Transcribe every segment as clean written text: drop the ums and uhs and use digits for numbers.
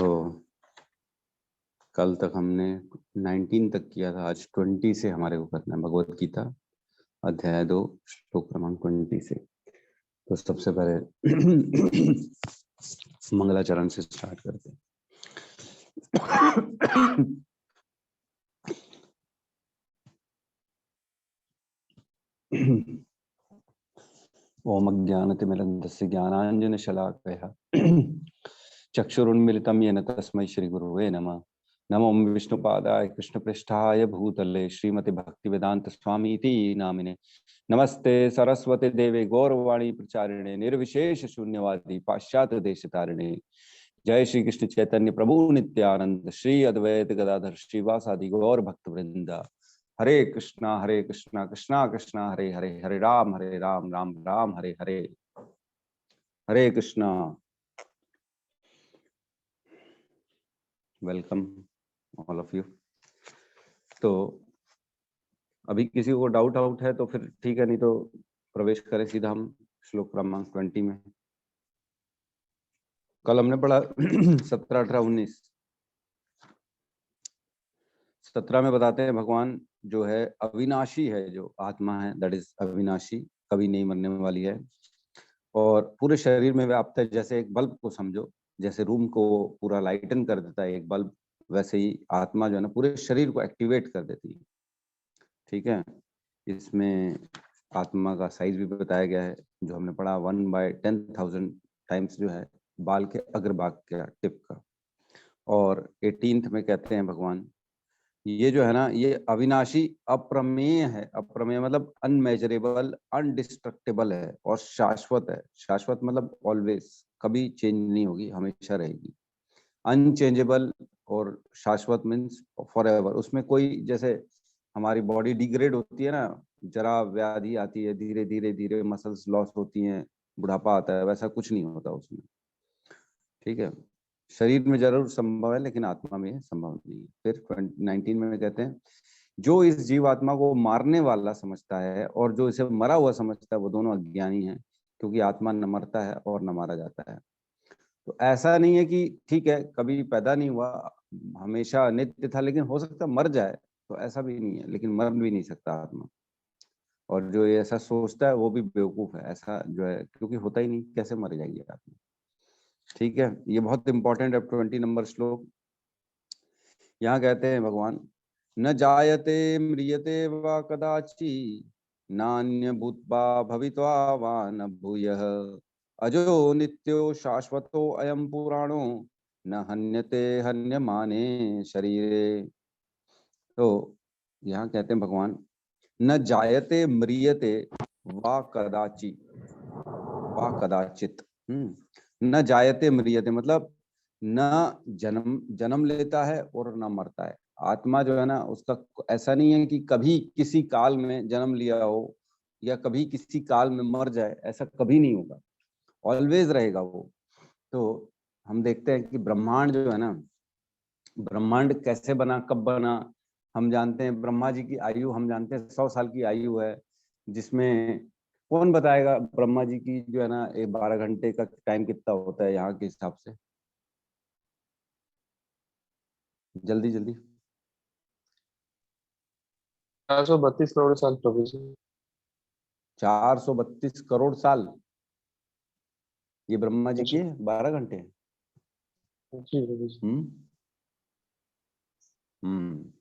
तो कल तक हमने 19 तक किया था, आज 20 से हमारे को करना है, भगवत गीता अध्याय 2 श्लोक क्रमांक 20 से। तो सबसे पहले मंगलाचरण से स्टार्ट करते हैं। ओम अज्ञानतिमिरन्धस्य ज्ञानाञ्जनशलाकया चक्षुरुन्मिलितं येन तस्मै श्रीगुरुवे नमः। नमो विष्णुपादाय कृष्णपृष्ठाय भूतले श्रीमति भक्तिवेदांत स्वामी इति नामिने। नमस्ते सरस्वती देवे गौरवाणी प्रचारिणे निर्विशेष शून्यवादी पाश्चात्य देशतारिणे। जय श्री कृष्ण चैतन्य प्रभु नित्यानंद श्री अद्वैत गदाधर श्रीवासादि गौर भक्त वृंदा। Hare Krishna Krishna Krishna Hare Hare, Hare Ram Ram Ram Hare Hare. Hare Krishna. Welcome all of you. तो अभी किसी को डाउट है तो फिर ठीक है, नहीं तो प्रवेश करें सीधा हम श्लोक क्रमांक 20 में। कल हमने पढ़ा 17, 18, 19। 17 में बताते हैं भगवान जो है अविनाशी है, जो आत्मा है दैट इज अविनाशी, कभी नहीं मरने वाली है और पूरे शरीर में व्याप्त है। जैसे एक बल्ब को समझो, जैसे रूम को पूरा लाइटन कर देता है एक बल्ब, वैसे ही आत्मा जो है ना पूरे शरीर को एक्टिवेट कर देती है। ठीक है, इसमें आत्मा का साइज भी बताया गया है, जो हमने पढ़ा 1/10,000 टाइम्स जो है बाल के अग्रभाग का टिप का। और 18th में कहते हैं भगवान ये जो है ना ये अविनाशी अप्रमेय है। अप्रमेय मतलब अनमेजरेबल, अनडिस्ट्रक्टेबल है और शाश्वत है। शाश्वत मतलब ऑलवेज, कभी चेंज नहीं होगी, हमेशा रहेगी। अनचेंजेबल और शाश्वत मीन्स फॉरएवर। उसमें कोई, जैसे हमारी बॉडी डिग्रेड होती है ना, जरा व्याधि आती है, धीरे धीरे धीरे मसल्स लॉस होती हैं, बुढ़ापा आता है, वैसा कुछ नहीं होता उसमें। ठीक है, शरीर में जरूर संभव है लेकिन आत्मा में संभव नहीं है। फिर 19 में कहते हैं जो इस जीवात्मा को मारने वाला समझता है और जो इसे मरा हुआ समझता है वो दोनों अज्ञानी हैं, क्योंकि आत्मा न मरता है और न मारा जाता है। तो ऐसा नहीं है कि ठीक है कभी पैदा नहीं हुआ, हमेशा नित्य था, लेकिन हो सकता है मर जाए, तो ऐसा भी नहीं है, लेकिन मर भी नहीं सकता आत्मा। और जो ये ऐसा सोचता है वो भी बेवकूफ है, ऐसा जो है, क्योंकि होता ही नहीं, कैसे मर जाएगी आत्मा। ठीक है, ये बहुत इंपॉर्टेंट है 20 नंबर श्लोक। यहाँ कहते हैं भगवान न जायते म्रियते वा कदाचि नान्य भूत्वा भवित्वा वा न भूयः अजो नित्यो शाश्वतो अयं पुराणो न हन्यते हन्यमाने शरीरे। तो यहाँ कहते हैं भगवान न जायते म्रियते वा कदाचि वा कदाचित। न जायते म्रियते मतलब न जन्म लेता है और न मरता है। आत्मा जो है ना उसका ऐसा नहीं है कि कभी किसी काल में जन्म लिया हो या कभी किसी काल में मर जाए, ऐसा कभी नहीं होगा, ऑलवेज रहेगा वो। तो हम देखते हैं कि ब्रह्मांड जो है ना, ब्रह्मांड कैसे बना, कब बना, हम जानते हैं। ब्रह्मा जी की आयु हम जानते हैं 100 साल की आयु है, जिसमें कौन बताएगा ब्रह्मा जी की जो है ना 12 घंटे का टाइम कितना होता है यहाँ के हिसाब से? जल्दी जल्दी। 432 करोड़ साल प्रभु जी। 432 करोड़ साल ये ब्रह्मा जी जी के 12 घंटे हैं। जी प्रभु जी।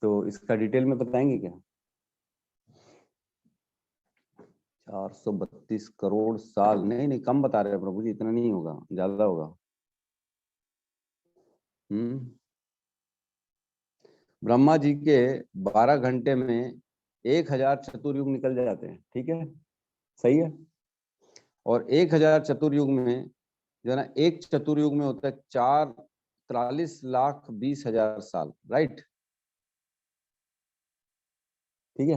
तो इसका डिटेल में बताएंगे क्या? 432 करोड़ साल नहीं नहीं, कम बता रहे हैं प्रभु जी, इतना नहीं होगा, ज्यादा होगा। ब्रह्मा जी के 12 घंटे में 1000 चतुर्युग निकल जाते हैं। ठीक है, सही है। और 1000 चतुर्युग में जो है ना, एक चतुर्युग में होता है 43,20,000 साल, राइट? ठीक है,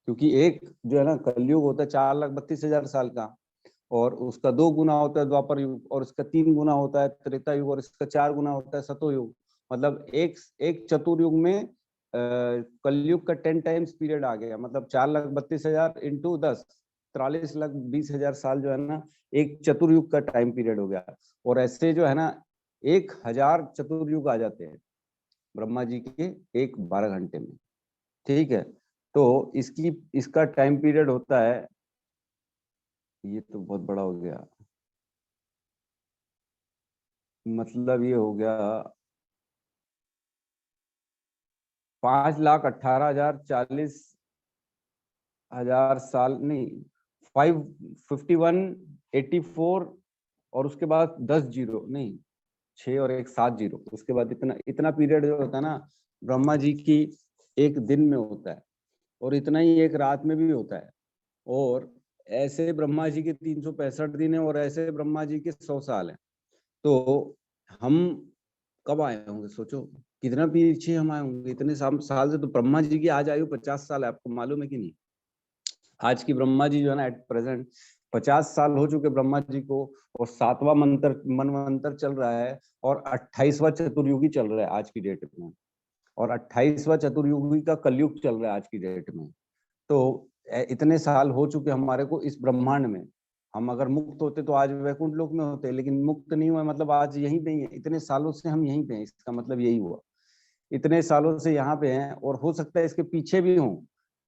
क्योंकि एक जो है ना कलयुग होता है 4,32,000 साल का, और उसका 2 गुना होता है द्वापर युग, और उसका 3 गुना होता है त्रेता युग, और इसका 4 गुना होता है सतयुग। मतलब एक चतुर्युग में कलयुग का 10 टाइम्स पीरियड आ गया, मतलब 4,32,000 इंटू 10, 43,20,000 साल जो है ना एक चतुर्युग का टाइम पीरियड हो गया। और ऐसे जो है ना 1000 चतुर्युग आ जाते हैं ब्रह्मा जी के एक 12 घंटे में। ठीक है, तो इसका टाइम पीरियड होता है, ये तो बहुत बड़ा हो गया, मतलब ये हो गया 5,18,40,000 साल नहीं, 551,84 और उसके बाद 10 जीरो नहीं, 6 और 1 7 जीरो, उसके बाद इतना इतना पीरियड जो होता है ना ब्रह्मा जी की एक दिन में होता है, और इतना ही एक रात में भी होता है। और ऐसे ब्रह्मा जी के 365 दिन है और ऐसे ब्रह्मा जी के 100 साल हैं। तो हम कब आए होंगे सोचो, कितना पीछे हम आए होंगे इतने साल से। तो ब्रह्मा जी की आज आयु 50 साल है, आपको मालूम है कि नहीं? आज की ब्रह्मा जी जो है ना एट प्रेजेंट 50 साल हो चुके ब्रह्मा जी को, और 7वां मनवंतर चल रहा है, और 28वां चतुर्युगी चल रहा है आज की डेट में, और 28वां चतुर्युगी का कलयुग चल रहा है आज की डेट में। तो इतने साल हो चुके हमारे को इस ब्रह्मांड में। हम अगर मुक्त होते तो आज वैकुंठ लोक में होते, लेकिन मुक्त नहीं हुए, मतलब आज यहीं पे ही है। इतने सालों से हम यहीं पे हैं, इसका मतलब यही हुआ, इतने सालों से यहाँ पे हैं, और हो सकता है इसके पीछे भी हों,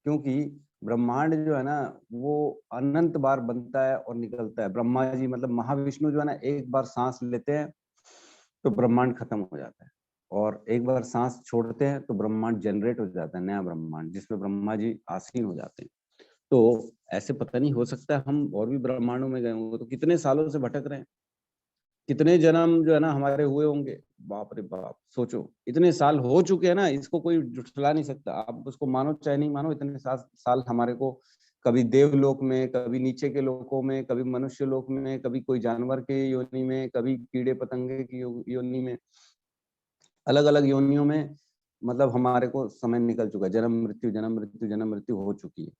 क्योंकि ब्रह्मांड जो है ना वो अनंत बार बनता है और निकलता है। ब्रह्मा जी मतलब महाविष्णु जो है ना एक बार सांस लेते हैं तो ब्रह्मांड खत्म हो जाता है, और एक बार सांस छोड़ते हैं तो ब्रह्मांड जनरेट हो जाता है, नया ब्रह्मांड जिसमें ब्रह्मा जी आसीन हो जाते हैं। तो ऐसे पता नहीं, हो सकता है हम और भी ब्रह्मांडों में गए होंगे, तो कितने सालों से भटक रहे हैं, कितने जन्म जो है ना हमारे हुए होंगे। बाप रे बाप, सोचो इतने साल हो चुके हैं ना, इसको कोई झुठला नहीं सकता। आप उसको मानो चाहे नहीं मानो, इतने साल हमारे को कभी देवलोक में, कभी नीचे के लोकों में, कभी मनुष्य लोक में, कभी कोई जानवर के योनि में, कभी कीड़े पतंगे की योनि में, अलग अलग योनियों में, मतलब हमारे को समय निकल चुका है। जन्म मृत्यु जन्म मृत्यु जन्म मृत्यु हो चुकी है।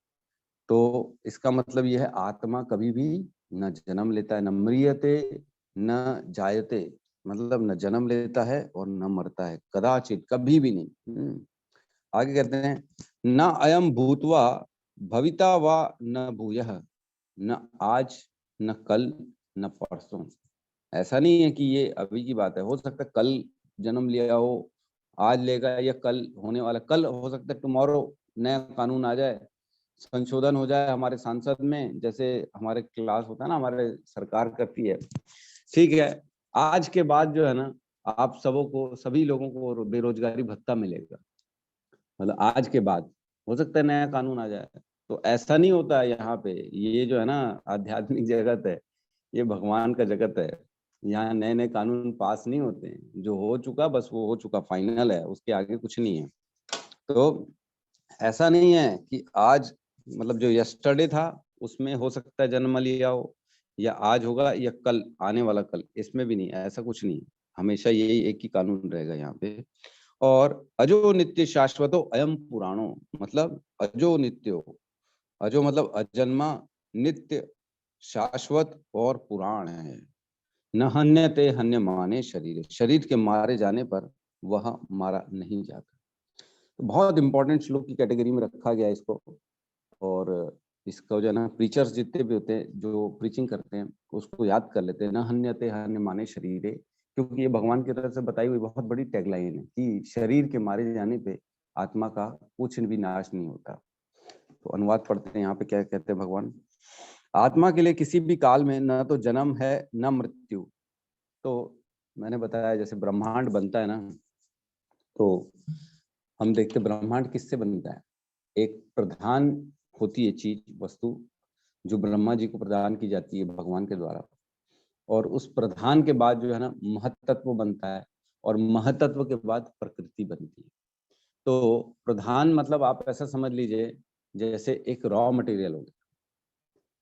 तो इसका मतलब यह है आत्मा कभी भी न जन्म लेता है, न म्रियते न जायते, मतलब न जन्म लेता है और न मरता है, कदाचित, कभी भी नहीं। आगे कहते हैं न अयम भूतवा भविता वा न भूयः, न आज न कल न परसों। ऐसा नहीं है कि ये अभी की बात है, हो सकता है कल जन्म लिया हो, आज लेगा, या कल होने वाला, कल हो सकता है टुमारो नया कानून आ जाए, संशोधन हो जाए हमारे सांसद में, जैसे हमारे क्लास होता है ना, हमारे सरकार करती है। ठीक है, आज के बाद जो है ना आप सबों को, सभी लोगों को बेरोजगारी भत्ता मिलेगा, मतलब आज के बाद हो सकता है नया कानून आ जाए। तो ऐसा नहीं होता है यहाँ पे, ये जो है ना आध्यात्मिक जगत है, ये भगवान का जगत है। यहाँ नए नए कानून पास नहीं होते हैं, जो हो चुका बस वो हो चुका, फाइनल है, उसके आगे कुछ नहीं है। तो ऐसा नहीं है कि आज, मतलब जो यस्टरडे था उसमें हो सकता है जन्म लिया हो, या आज होगा, या कल आने वाला कल, इसमें भी नहीं, ऐसा कुछ नहीं। हमेशा यही एक ही कानून रहेगा यहाँ पे। और अजो नित्य शाश्वतो अयम पुराणो, मतलब अजो नित्यो, अजो मतलब अजन्मा, नित्य, शाश्वत और पुराण है। न हन्यते हन्य माने शरीर, शरीर के मारे जाने पर वह मारा नहीं जाता। तो बहुत इंपॉर्टेंट श्लोक की कैटेगरी में रखा गया है इसको। और इसका जो है ना प्रीचर्स जितने भी होते हैं जो प्रीचिंग करते हैं उसको याद कर लेते हैं, न हन्यते हन्य माने शरीरे, क्योंकि ये भगवान की तरफ से बताई हुई बहुत बड़ी टैगलाइन है कि शरीर के मारे जाने पे आत्मा का कुछ भी नाश नहीं होता। तो अनुवाद पढ़ते हैं यहाँ पे क्या कहते हैं भगवान। आत्मा के लिए किसी भी काल में न तो जन्म है न मृत्यु। तो मैंने बताया जैसे ब्रह्मांड बनता है ना, तो हम देखते ब्रह्मांड किससे बनता है, एक प्रधान होती है चीज, वस्तु, जो ब्रह्मा जी को प्रदान की जाती है भगवान के द्वारा, और उस प्रधान के बाद जो है ना महतत्व बनता है, और महतत्व के बाद प्रकृति बनती है। तो प्रधान मतलब आप ऐसा समझ लीजिए जैसे एक रॉ मटेरियल हो गया,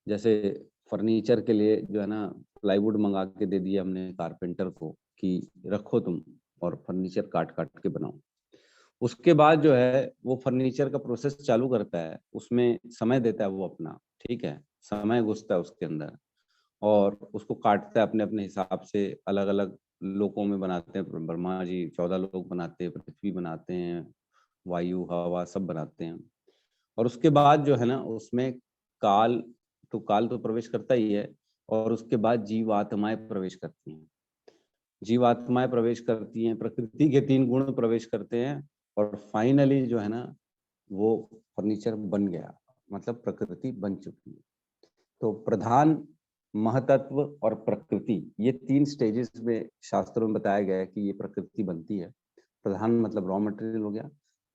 जैसे फर्नीचर के लिए जो है ना प्लाईवुड मंगा के दे दिया हमने कारपेंटर को कि रखो तुम और फर्नीचर काट काट के बनाओ। उसके बाद जो है वो फर्नीचर का प्रोसेस चालू करता है, उसमें समय देता है वो अपना, ठीक है, समय घुसता है उसके अंदर, और उसको काटता है अपने अपने हिसाब से, अलग अलग लोकों में बनाते हैं ब्रह्मा जी, 14 लोक बनाते हैं, पृथ्वी बनाते हैं, वायु हवा सब बनाते हैं। और उसके बाद जो है ना उसमें काल, काल तो प्रवेश करता ही है, और उसके बाद जीवात्माएं प्रवेश करती हैं। जीवात्माएं प्रवेश करती हैं, प्रकृति के 3 गुण प्रवेश करते हैं और फाइनली जो है ना वो फर्नीचर बन गया, मतलब प्रकृति बन चुकी है। तो प्रधान, महतत्व और प्रकृति, ये 3 स्टेजेस में शास्त्रों में बताया गया है कि ये प्रकृति बनती है। प्रधान मतलब रॉ मटेरियल हो गया,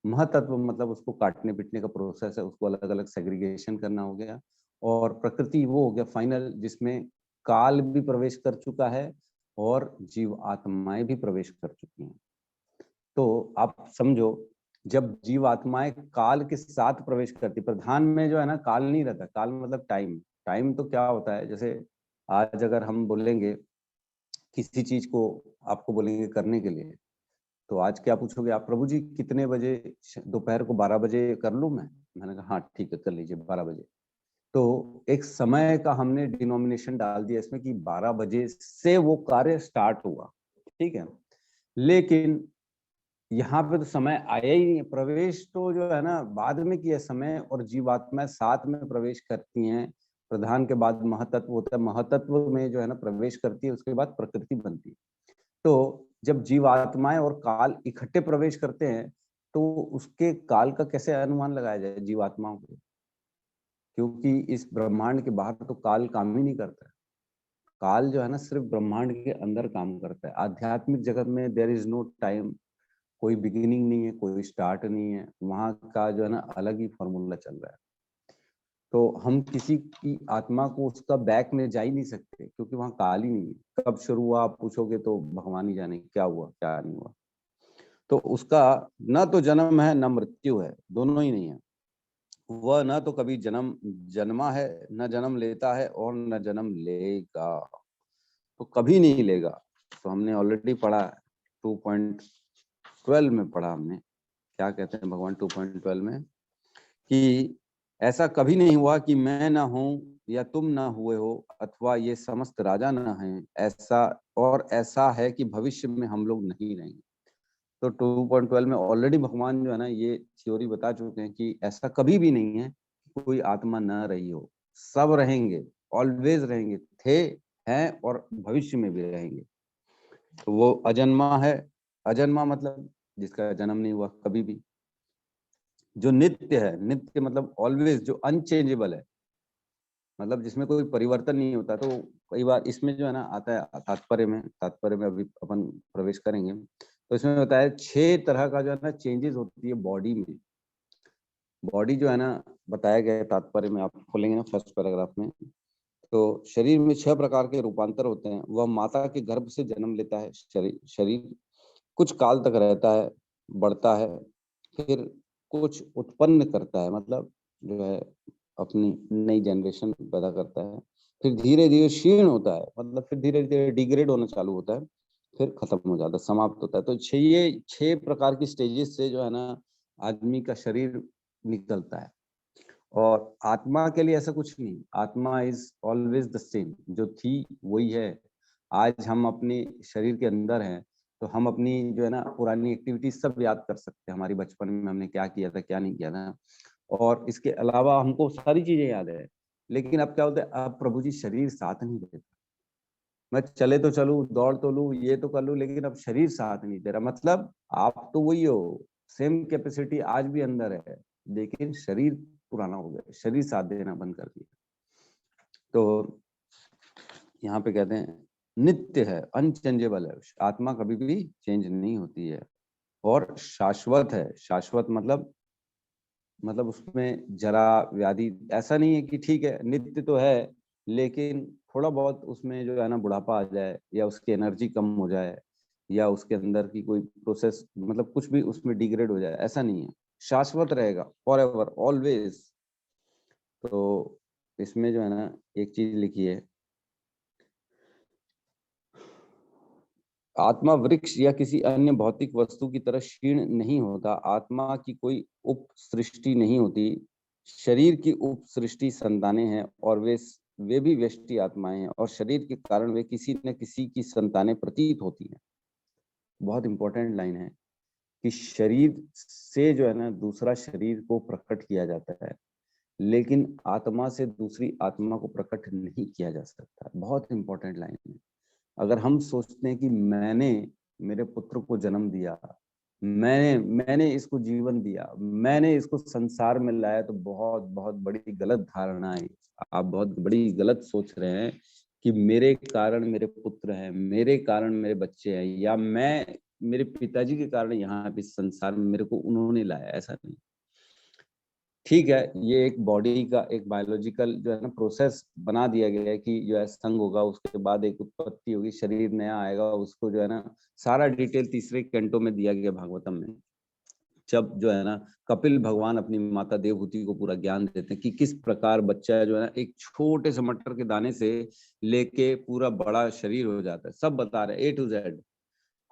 महतत्व मतलब उसको काटने पीटने का प्रोसेस है, उसको अलग अलग सेग्रीगेशन करना हो गया, और प्रकृति वो हो गया फाइनल जिसमें काल भी प्रवेश कर चुका है और जीव आत्माएं भी प्रवेश कर चुकी हैं। तो आप समझो, जब जीव आत्माएं काल के साथ प्रवेश करती, प्रधान में जो है ना काल नहीं रहता, काल मतलब टाइम। टाइम तो क्या होता है, जैसे आज अगर हम बोलेंगे किसी चीज को, आपको बोलेंगे करने के लिए, तो आज क्या पूछोगे आप, प्रभु जी कितने बजे, दोपहर को 12 बजे कर लूं मैंने कहा हाँ ठीक है कर लीजिए 12 बजे। तो एक समय का हमने डिनोमिनेशन डाल दिया इसमें कि 12 बजे से वो कार्य स्टार्ट हुआ, ठीक है। लेकिन यहाँ पे तो समय आया ही नहीं, प्रवेश तो जो है ना बाद में किया समय, और जीवात्माएं साथ में प्रवेश करती हैं। प्रधान के बाद महतत्व होता है, महतत्व में जो है ना प्रवेश करती है, उसके बाद प्रकृति बनती है। तो जब जीवात्माएं और काल इकट्ठे प्रवेश करते हैं तो उसके काल का कैसे अनुमान लगाया जाए जीवात्माओं को, क्योंकि इस ब्रह्मांड के बाहर तो काल काम ही नहीं करता है। काल जो है ना सिर्फ ब्रह्मांड के अंदर काम करता है। आध्यात्मिक जगत में देयर इज नो टाइम, कोई बिगिनिंग नहीं है, कोई स्टार्ट नहीं है, वहां का जो है ना अलग ही फॉर्मूला चल रहा है। तो हम किसी की आत्मा को उसका बैक में जा ही नहीं सकते, क्योंकि वहां काल ही नहीं है। कब शुरू हुआ आप पूछोगे तो भगवान ही जाने क्या हुआ क्या नहीं हुआ। तो उसका न तो जन्म है न मृत्यु है, दोनों ही नहीं है। वह न तो कभी जन्मा है, न जन्म लेता है और न जन्म लेगा, तो कभी नहीं लेगा। तो हमने ऑलरेडी पढ़ा 2.12 में पढ़ा हमने, क्या कहते हैं भगवान 2.12 में, कि ऐसा कभी नहीं हुआ कि मैं ना हूं या तुम ना हुए हो, अथवा ये समस्त राजा ना हैं, ऐसा और ऐसा है कि भविष्य में हम लोग नहीं रहेंगे। तो 2.12 में ऑलरेडी भगवान जो है ना ये थ्योरी बता चुके हैं कि ऐसा कभी भी नहीं है कि कोई आत्मा न रही हो, सब रहेंगे, ऑलवेज रहेंगे, थे, हैं और भविष्य में भी रहेंगे। तो वो अजन्मा है, अजन्मा मतलब जिसका जन्म नहीं हुआ कभी भी। जो नित्य है, नित्य मतलब ऑलवेज, जो अनचेंजेबल है, मतलब जिसमें कोई परिवर्तन नहीं होता। तो कई बार इसमें जो है ना आता है तात्पर्य में अभी अपन प्रवेश करेंगे, तो इसमें बताया है 6 तरह का जो है ना चेंजेस होती है बॉडी में। बॉडी जो है ना बताया गया है तात्पर्य में, आप खोलेंगे ना फर्स्ट पैराग्राफ में, तो शरीर में 6 प्रकार के रूपांतर होते हैं। वह माता के गर्भ से जन्म लेता है, शरीर कुछ काल तक रहता है, बढ़ता है, फिर कुछ उत्पन्न करता है, मतलब जो है अपनी नई जनरेशन पैदा करता है, फिर धीरे धीरे क्षीण होता है, मतलब फिर धीरे धीरे डिग्रेड होना चालू होता है, फिर खत्म हो जाता है, समाप्त होता है। तो ये 6 प्रकार की स्टेजेस से जो है ना आदमी का शरीर निकलता है। और आत्मा के लिए ऐसा कुछ नहीं, आत्मा इज ऑलवेज द सेम, जो थी वही है। आज हम अपने शरीर के अंदर हैं, तो हम अपनी जो है ना पुरानी एक्टिविटीज सब याद कर सकते हैं, हमारी बचपन में हमने क्या किया था क्या नहीं किया था, और इसके अलावा हमको सारी चीजें याद है। लेकिन अब क्या होता है, अब प्रभु जी शरीर साथ नहीं देता। मैं चले तो चलूं, दौड़ तो लूं, ये तो कर लूं, लेकिन अब शरीर साथ नहीं दे रहा। मतलब आप तो वही हो, सेम कैपेसिटी आज भी अंदर है, लेकिन शरीर पुराना हो गया, शरीर साथ देना बंद कर दिया। तो यहाँ पे कहते हैं नित्य है, अनचेंजेबल है, आत्मा कभी भी चेंज नहीं होती है, और शाश्वत है। शाश्वत मतलब उसमें जरा व्याधि ऐसा नहीं है कि ठीक है नित्य तो है, लेकिन थोड़ा बहुत उसमें जो है ना बुढ़ापा आ जाए, या उसकी एनर्जी कम हो जाए, या उसके अंदर की कोई प्रोसेस, मतलब कुछ भी उसमें डिग्रेड हो जाए, ऐसा नहीं है। शाश्वत रहेगा फॉर एवर ऑलवेज। तो इसमें जो है ना एक चीज लिखी है, आत्मा वृक्ष या किसी अन्य भौतिक वस्तु की तरह क्षीण नहीं होता। आत्मा की कोई उप सृष्टि नहीं होती। शरीर की उप सृष्टि संतानें हैं, और वे भी व्यष्टि आत्माएं हैं, और शरीर के कारण वे किसी न किसी की संतानें प्रतीत होती हैं। बहुत इंपॉर्टेंट लाइन है कि शरीर से जो है ना दूसरा शरीर को प्रकट किया जाता है, लेकिन आत्मा से दूसरी आत्मा को प्रकट नहीं किया जा सकता। बहुत इंपॉर्टेंट लाइन है। अगर हम सोचते हैं कि मैंने मेरे पुत्र को जन्म दिया, मैंने इसको जीवन दिया, मैंने इसको संसार में लाया, तो बहुत बहुत बड़ी गलत धारणा है। आप बहुत बड़ी गलत सोच रहे हैं कि मेरे कारण मेरे पुत्र हैं, मेरे कारण मेरे बच्चे हैं, या मैं मेरे पिताजी के कारण यहाँ पे संसार में मेरे को उन्होंने लाया, ऐसा नहीं। ठीक है, ये एक बॉडी का एक बायोलॉजिकल जो है ना प्रोसेस बना दिया गया है कि जो है संग होगा, उसके बाद एक उत्पत्ति होगी, शरीर नया आएगा, उसको जो है ना सारा डिटेल तीसरे कैंटो में दिया गया भागवतम में। जब जो है ना कपिल भगवान अपनी माता देवहूति को पूरा ज्ञान देते हैं कि किस प्रकार बच्चा जो है ना एक छोटे से मटर के दाने से लेके पूरा बड़ा शरीर हो जाता है, सब बता रहे हैं A to Z।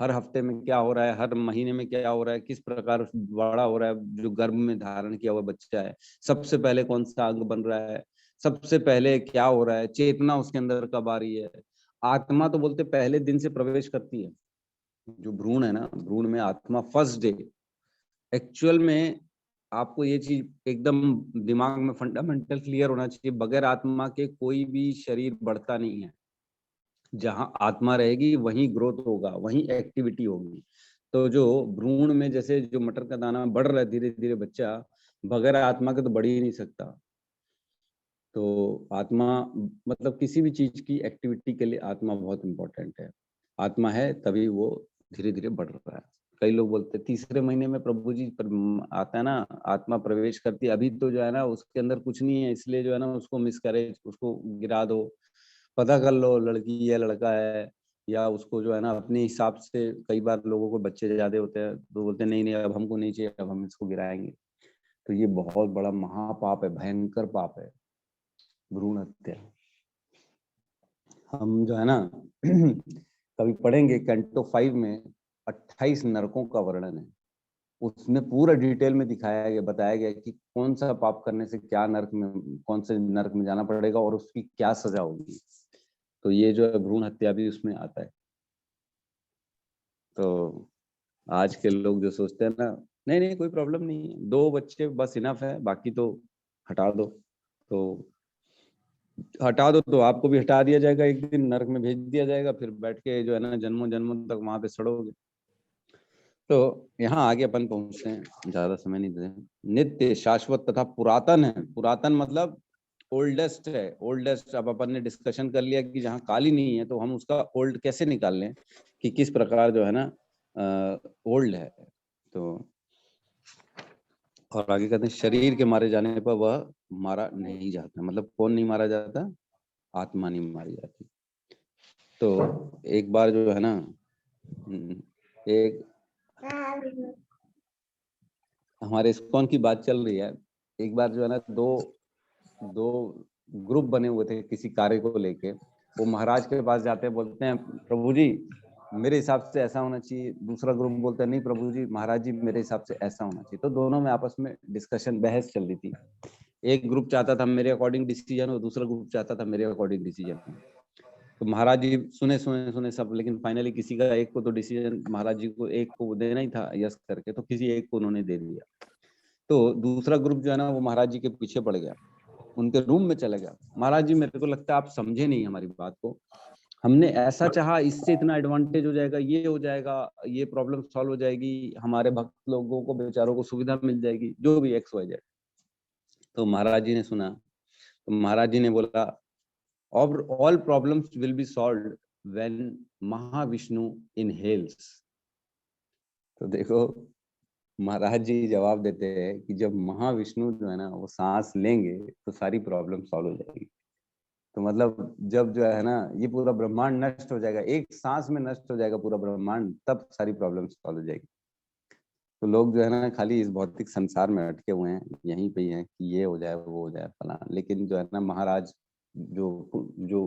हर हफ्ते में क्या हो रहा है, हर महीने में क्या हो रहा है, किस प्रकार बड़ा हो रहा है, जो गर्भ में धारण किया हुआ बच्चा है, सबसे पहले कौन सा अंग बन रहा है, सबसे पहले क्या हो रहा है, चेतना उसके अंदर कब आ रही है। आत्मा तो बोलते पहले दिन से प्रवेश करती है, जो भ्रूण है ना, भ्रूण में आत्मा फर्स्ट डे। एक्चुअल में आपको ये चीज एकदम दिमाग में फंडामेंटल क्लियर होना चाहिए, बगैर आत्मा के कोई भी शरीर बढ़ता नहीं है। जहां आत्मा रहेगी वहीं ग्रोथ होगा, वहीं एक्टिविटी होगी। तो जो भ्रूण में जैसे जो मटर का दाना बढ़ रहा है धीरे धीरे बच्चा, बगैर आत्मा के तो बढ़ ही नहीं सकता। तो आत्मा मतलब किसी भी चीज की एक्टिविटी के लिए आत्मा बहुत इंपॉर्टेंट है। आत्मा है तभी वो धीरे धीरे बढ़ रहा है। कई लोग बोलते हैं तीसरे महीने में प्रभु जी आता है ना, आत्मा प्रवेश करती है, अभी तो जो है ना उसके अंदर कुछ नहीं है, इसलिए जो है ना उसको मिसकैरेज, उसको गिरा दो, पता कर लो लड़की है लड़का है, या उसको जो है ना अपने हिसाब से। कई बार लोगों को बच्चे ज्यादा होते हैं तो बोलते हैं नहीं नहीं अब हमको नहीं चाहिए, अब हम इसको गिराएंगे। तो ये बहुत बड़ा महापाप है, भयंकर पाप है भ्रूण हत्या। हम जो है ना कभी पढ़ेंगे कैंटो 5 में 28 नरकों का वर्णन है। उसमें पूरा डिटेल में दिखाया गया, बताया गया कि कौन सा पाप करने से क्या नरक में, कौन से नरक में जाना पड़ेगा और उसकी क्या सजा होगी। तो ये जो है भ्रूण हत्या भी उसमें आता है। तो आज के लोग जो सोचते हैं ना, नहीं नहीं कोई प्रॉब्लम नहीं है, 2 बच्चे बस इनफ है, बाकी तो हटा दो। तो हटा दो तो आपको भी हटा दिया जाएगा, एक दिन नरक में भेज दिया जाएगा, फिर बैठ के जो है ना जन्मों जन्मों तक वहां पे सड़ोगे। तो यहाँ आगे अपन पहुंचते हैं, ज्यादा समय नहीं देते। नित्य शाश्वत तथा पुरातन है। पुरातन मतलब ओल्डेस्ट है। ओल्डेस्ट अब अपन ने डिस्कशन कर लिया कि जहाँ काली नहीं है तो हम उसका ओल्ड कैसे निकाल लें कि किस प्रकार जो है ना ओल्ड है। तो और आगे कहते हैं शरीर के मारे जाने पर वह मारा नहीं जाता। मतलब कौन नहीं मारा जाता? आत्मा नहीं मारी जाती। तो एक बार जो है ना एक हमारे इस्कॉन की बात चल रही है। एक बार जो है ना दो ग्रुप बने हुए थे किसी कार्य को लेके। वो महाराज के पास जाते हैं, बोलते हैं प्रभु जी मेरे हिसाब से ऐसा होना चाहिए। दूसरा ग्रुप बोलता है नहीं प्रभु जी, महाराज जी मेरे हिसाब से ऐसा होना चाहिए। तो दोनों में आपस में डिस्कशन बहस चल रही थी। एक ग्रुप चाहता था मेरे अकॉर्डिंग डिसीजन हो, दूसरा ग्रुप चाहता था मेरे अकॉर्डिंग डिसीजन हो। तो महाराज जी सुने सुने सुने सब, लेकिन फाइनली किसी का एक को तो डिसीजन महाराज जी को एक को देना ही था यस करके, तो किसी एक को उन्होंने दे दिया। तो दूसरा ग्रुप जो है ना वो महाराज जी के पीछे पड़ गया, उनके रूम में चला गया। महाराज जी मेरे को लगता है आप समझे नहीं हमारी बात को, हमने ऐसा चाहा इससे इतना एडवांटेज हो जाएगा, ये हो जाएगा, ये प्रॉब्लम सॉल्व हो जाएगी, हमारे भक्त लोगों को बेचारों को सुविधा मिल जाएगी, जो भी एक्स वाई जेड। तो महाराज जी ने सुना, तो महाराज जी ने बोला all problems will be solved when Mahavishnu inhales. तो देखो महाराज जी जवाब देते हैं कि जब महाविष्णु जो है ना वो सांस लेंगे तो सारी प्रॉब्लम सॉल्व हो जाएगी। तो मतलब जब जो है ना ये पूरा ब्रह्मांड नष्ट हो जाएगा, एक सांस में नष्ट हो जाएगा पूरा ब्रह्मांड, तब सारी प्रॉब्लम सॉल्व हो जाएगी। तो लोग जो है ना खाली इस भौतिक संसार में अटके हुए हैं, यहीं पे ही हैं कि ये हो जाए वो हो जाए फला। लेकिन जो है ना महाराज जो जो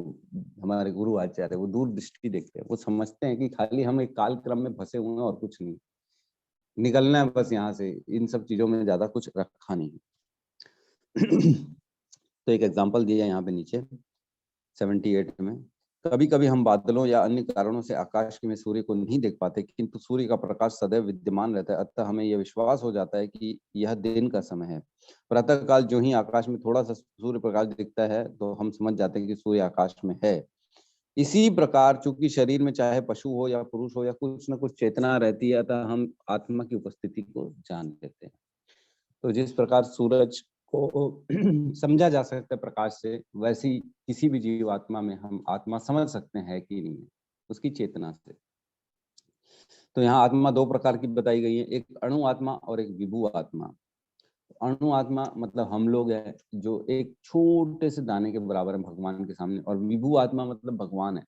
हमारे गुरु आचार्य है वो दूर दृष्टि देखते हैं, वो समझते हैं कि खाली हम एक काल क्रम में फंसे हुए हैं और कुछ नहीं, निकलना है बस यहाँ से, इन सब चीजों में ज्यादा कुछ रखा नहीं। तो एक एग्जांपल दिया है यहाँ पे नीचे 78 में। कभी कभी हम बादलों या अन्य कारणों से आकाश में सूर्य को नहीं देख पाते, किंतु सूर्य का प्रकाश सदैव विद्यमान रहता है, अतः हमें यह विश्वास हो जाता है कि यह दिन का समय है। प्रातः काल जो ही आकाश में थोड़ा सा सूर्य प्रकाश दिखता है तो हम समझ जाते हैं कि सूर्य आकाश में है। इसी प्रकार चूंकि शरीर में चाहे पशु हो या पुरुष हो या कुछ न कुछ चेतना रहती है, अतः हम आत्मा की उपस्थिति को जान लेते हैं। तो जिस प्रकार सूरज को समझा जा सकता है प्रकाश से, वैसी किसी भी जीव आत्मा में हम आत्मा समझ सकते हैं कि नहीं है, उसकी चेतना से। तो यहाँ आत्मा दो प्रकार की बताई गई है, एक अणु आत्मा और एक विभू आत्मा। अणु आत्मा मतलब हम लोग हैं, जो एक छोटे से दाने के बराबर है भगवान के सामने, और विभू आत्मा मतलब भगवान है,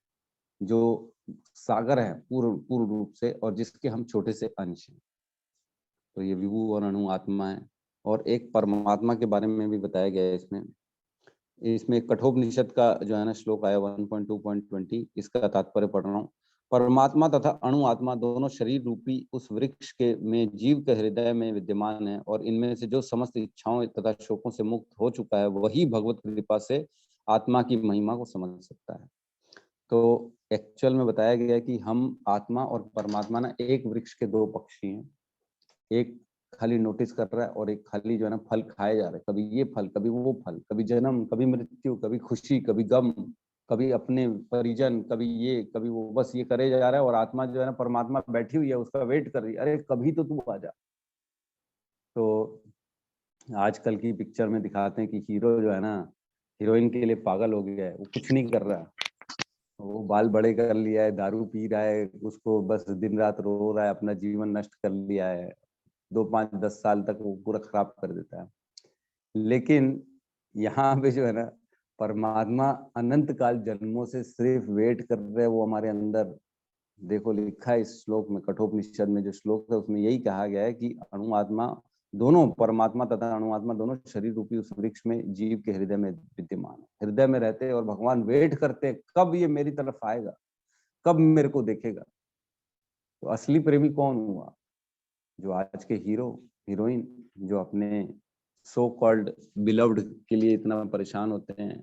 जो सागर है पूर्ण पूर्ण रूप से, और जिसके हम छोटे से अंश हैं। तो ये विभू और अणु आत्मा है। और एक परमात्मा के बारे में भी बताया गया है इसमें। इसमें कठोपनिषद का जो है ना श्लोक आया 1.2.20, इसका तात्पर्य पढ़ रहा हूँ। परमात्मा तथा अणु आत्मा दोनों शरीर रूपी उस वृक्ष के में जीव के हृदय में विद्यमान है, और इनमें से जो समस्त इच्छाओं तथा शोकों से मुक्त हो चुका है, वही भगवत कृपा से आत्मा की महिमा को समझ सकता है। तो एक्चुअल में बताया गया है कि हम आत्मा और परमात्मा ना एक वृक्ष के दो पक्षी हैं। एक खाली नोटिस कर रहा है और एक खाली जो है ना फल खाए जा रहा है, कभी ये फल, कभी वो फल, कभी जन्म, कभी मृत्यु, कभी खुशी, कभी गम, कभी अपने परिजन, कभी ये, कभी वो, बस ये करे जा रहा है। और आत्मा जो है ना परमात्मा बैठी हुई है, उसका वेट कर रही है, अरे कभी तो तू आ जा। तो आजकल की पिक्चर में दिखाते हैं कि हीरो जो है ना हीरोइन के लिए पागल हो गया है, वो कुछ नहीं कर रहा, वो बाल बड़े कर लिया है, दारू पी रहा है, उसको बस दिन रात रो रहा है, अपना जीवन नष्ट कर लिया है, 2 5 10 साल तक वो पूरा खराब कर देता है। लेकिन यहाँ पे जो है ना परमात्मा अनंत काल जन्मों से सिर्फ वेट कर रहे हैं, वो हमारे अंदर। देखो लिखा है इस श्लोक में, कठोपनिषद में जो श्लोक है उसमें यही कहा गया है कि अणु आत्मा दोनों, परमात्मा तथा अणु आत्मा दोनों शरीर रूपी उस वृक्ष में जीव के हृदय में विद्यमान है, हृदय में रहते हैं, और भगवान वेट करते हैं कब ये मेरी तरफ आएगा, कब मेरे को देखेगा। तो असली प्रेमी कौन हुआ? जो आज के हीरो हीरोइन, जो अपने सो कॉल्ड बिलव्ड के लिए इतना परेशान होते हैं,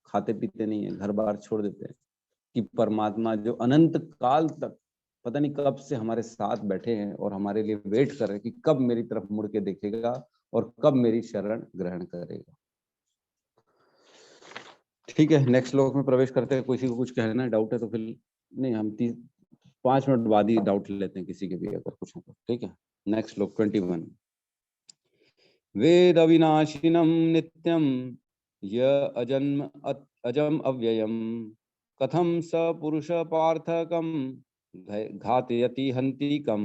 खाते पीते नहीं है, घर बार छोड़ देते हैं, कि परमात्मा जो अनंत काल तक पता नहीं कब से हमारे साथ बैठे हैं और हमारे लिए वेट कर रहे हैं कि कब मेरी तरफ मुड़ के देखेगा और कब मेरी शरण ग्रहण करेगा। ठीक है, नेक्स्ट श्लोक में प्रवेश करते हैं। किसी को कुछ कहना है, डाउट है तो फिर नहीं, हम 5 मिनट बाद ही डाउट लेते हैं किसी के भी अगर कुछ है तो। ठीक है, नेक्स्ट श्लोक 21। वेद अविनाशिनम नित्यम य अजम अव्ययम कथम स पुरुष पार्थकम घातयति हन्ति कम।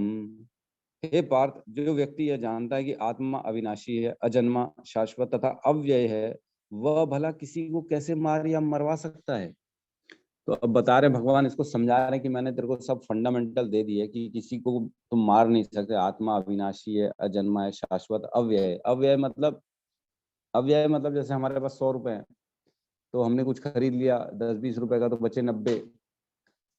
हे पार्थ, जो व्यक्ति यह जानता है कि आत्मा अविनाशी है, अजन्मा, शाश्वत तथा अव्यय है, वह भला किसी को कैसे मार या मरवा सकता है? तो अब बता रहे भगवान, इसको समझा रहे हैं कि मैंने तेरे को सब फंडामेंटल दे दिए कि किसी को तुम मार नहीं सकते। आत्मा अविनाशी है, अजन्मा है, शाश्वत, अव्यय है। अव्यय मतलब जैसे हमारे पास 100 रुपए हैं, तो हमने कुछ खरीद लिया 10-20 रुपए का, तो बचे 90।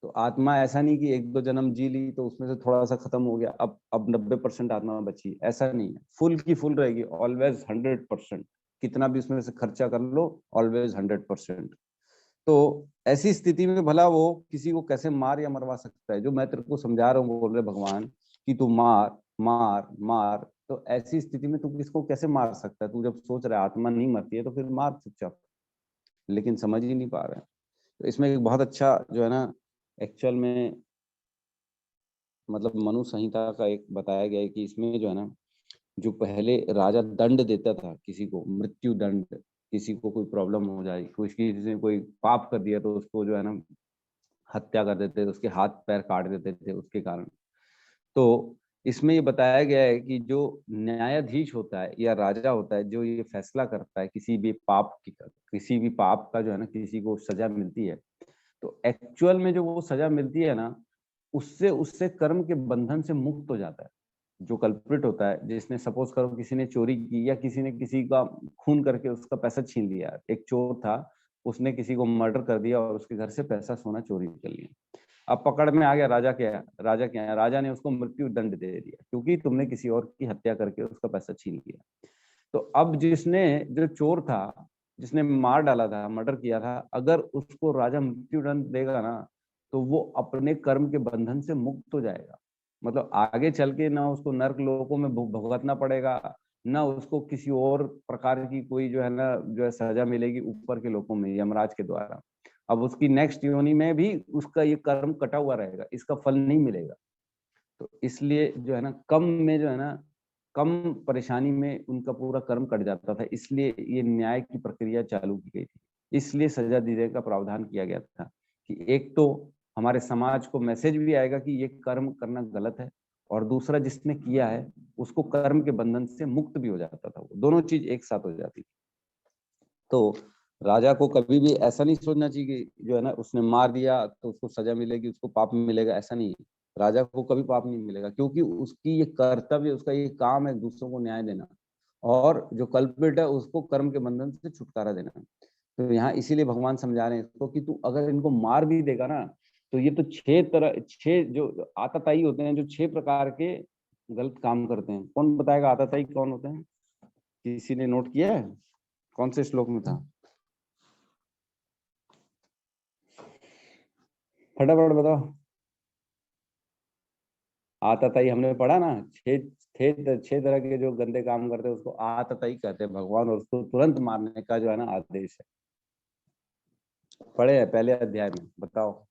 तो आत्मा ऐसा नहीं कि 1-2 जन्म जी ली तो उसमें से थोड़ा सा खत्म हो गया, अब 90% आत्मा बची, ऐसा नहीं है। फुल की फुल रहेगी, ऑलवेज 100%। कितना भी उसमें से खर्चा कर लो, ऑलवेज 100%। तो ऐसी स्थिति में भला वो किसी को कैसे मार या मरवा सकता है? जो मैं तेरे को समझा रहा हूँ, बोल रहे भगवान कि तू मार मार मार, तो ऐसी स्थिति में तू किसको कैसे मार सकता है? तू जब सोच रहा है आत्मा नहीं मरती है, तो फिर मार चुपचाप। लेकिन समझ ही नहीं पा रहे हैं। तो इसमें एक बहुत अच्छा जो है ना एक्चुअल में मतलब मनु संहिता का एक बताया गया है कि इसमें जो है ना, जो पहले राजा दंड देता था किसी को, मृत्यु दंड, किसी को कोई प्रॉब्लम हो जाए, किसी ने कोई पाप कर दिया तो उसको जो है ना हत्या कर देते थे, उसके हाथ पैर काट देते थे उसके कारण। तो इसमें ये बताया गया है कि जो न्यायाधीश होता है या राजा होता है, जो ये फैसला करता है किसी भी पाप का जो है ना किसी को सजा मिलती है, तो एक्चुअल में जो वो सजा मिलती है ना, उससे उससे कर्म के बंधन से मुक्त हो जाता है। जो कल्प्रिट होता है, जिसने सपोज करो किसी ने चोरी की या किसी ने किसी का खून करके उसका पैसा छीन लिया, एक चोर था, उसने किसी को मर्डर कर दिया और उसके घर से पैसा सोना चोरी कर लिया। अब पकड़ में आ गया, राजा क्या है, राजा ने उसको मृत्यु दंड दे दिया, क्योंकि तुमने किसी और की हत्या करके उसका पैसा छीन लिया। तो अब जो चोर था, जिसने मार डाला था, मर्डर किया था, अगर उसको राजा मृत्यु दंड देगा ना, तो वो अपने कर्म के बंधन से मुक्त हो जाएगा। मतलब आगे चल के ना उसको नर्क लोकों में भुगतना पड़ेगा, ना उसको किसी और प्रकार की कोई जो है ना जो है सजा मिलेगी ऊपर के लोकों में यमराज के द्वारा। अब उसकी नेक्स्ट योनि में भी उसका ये कर्म कटा हुआ रहेगा, इसका फल नहीं मिलेगा। तो इसलिए जो है ना कम में जो है ना कम परेशानी में उनका पूरा कर्म कट जाता था, इसलिए ये न्याय की प्रक्रिया चालू की गई थी। इसलिए सजा देने का प्रावधान किया गया था कि एक तो हमारे समाज को मैसेज भी आएगा कि ये कर्म करना गलत है, और दूसरा जिसने किया है उसको कर्म के बंधन से मुक्त भी हो जाता था। वो दोनों चीज एक साथ हो जाती थी। तो राजा को कभी भी ऐसा नहीं सोचना चाहिए कि जो है ना उसने मार दिया तो उसको सजा मिलेगी, उसको पाप मिलेगा, ऐसा नहीं है। राजा को कभी पाप नहीं मिलेगा, क्योंकि उसकी ये कर्तव्य, उसका ये काम है दूसरों को न्याय देना, और जो कल्प्रिट है उसको कर्म के बंधन से छुटकारा देना। तो यहाँ इसीलिए भगवान समझा रहे हैं इसको कि तू अगर इनको मार भी देगा ना, तो ये तो छह जो आतताई होते हैं, जो 6 प्रकार के गलत काम करते हैं। कौन बताएगा आतताई कौन होते हैं? किसी ने नोट किया है? कौन से श्लोक में था? फटाफट बताओ। आतताई हमने पढ़ा ना, छह तरह के जो गंदे काम करते हैं उसको आतताई कहते हैं भगवान, और उसको तुरंत मारने का जो है ना आदेश है। पढ़े हैं पहले अध्याय में, बताओ।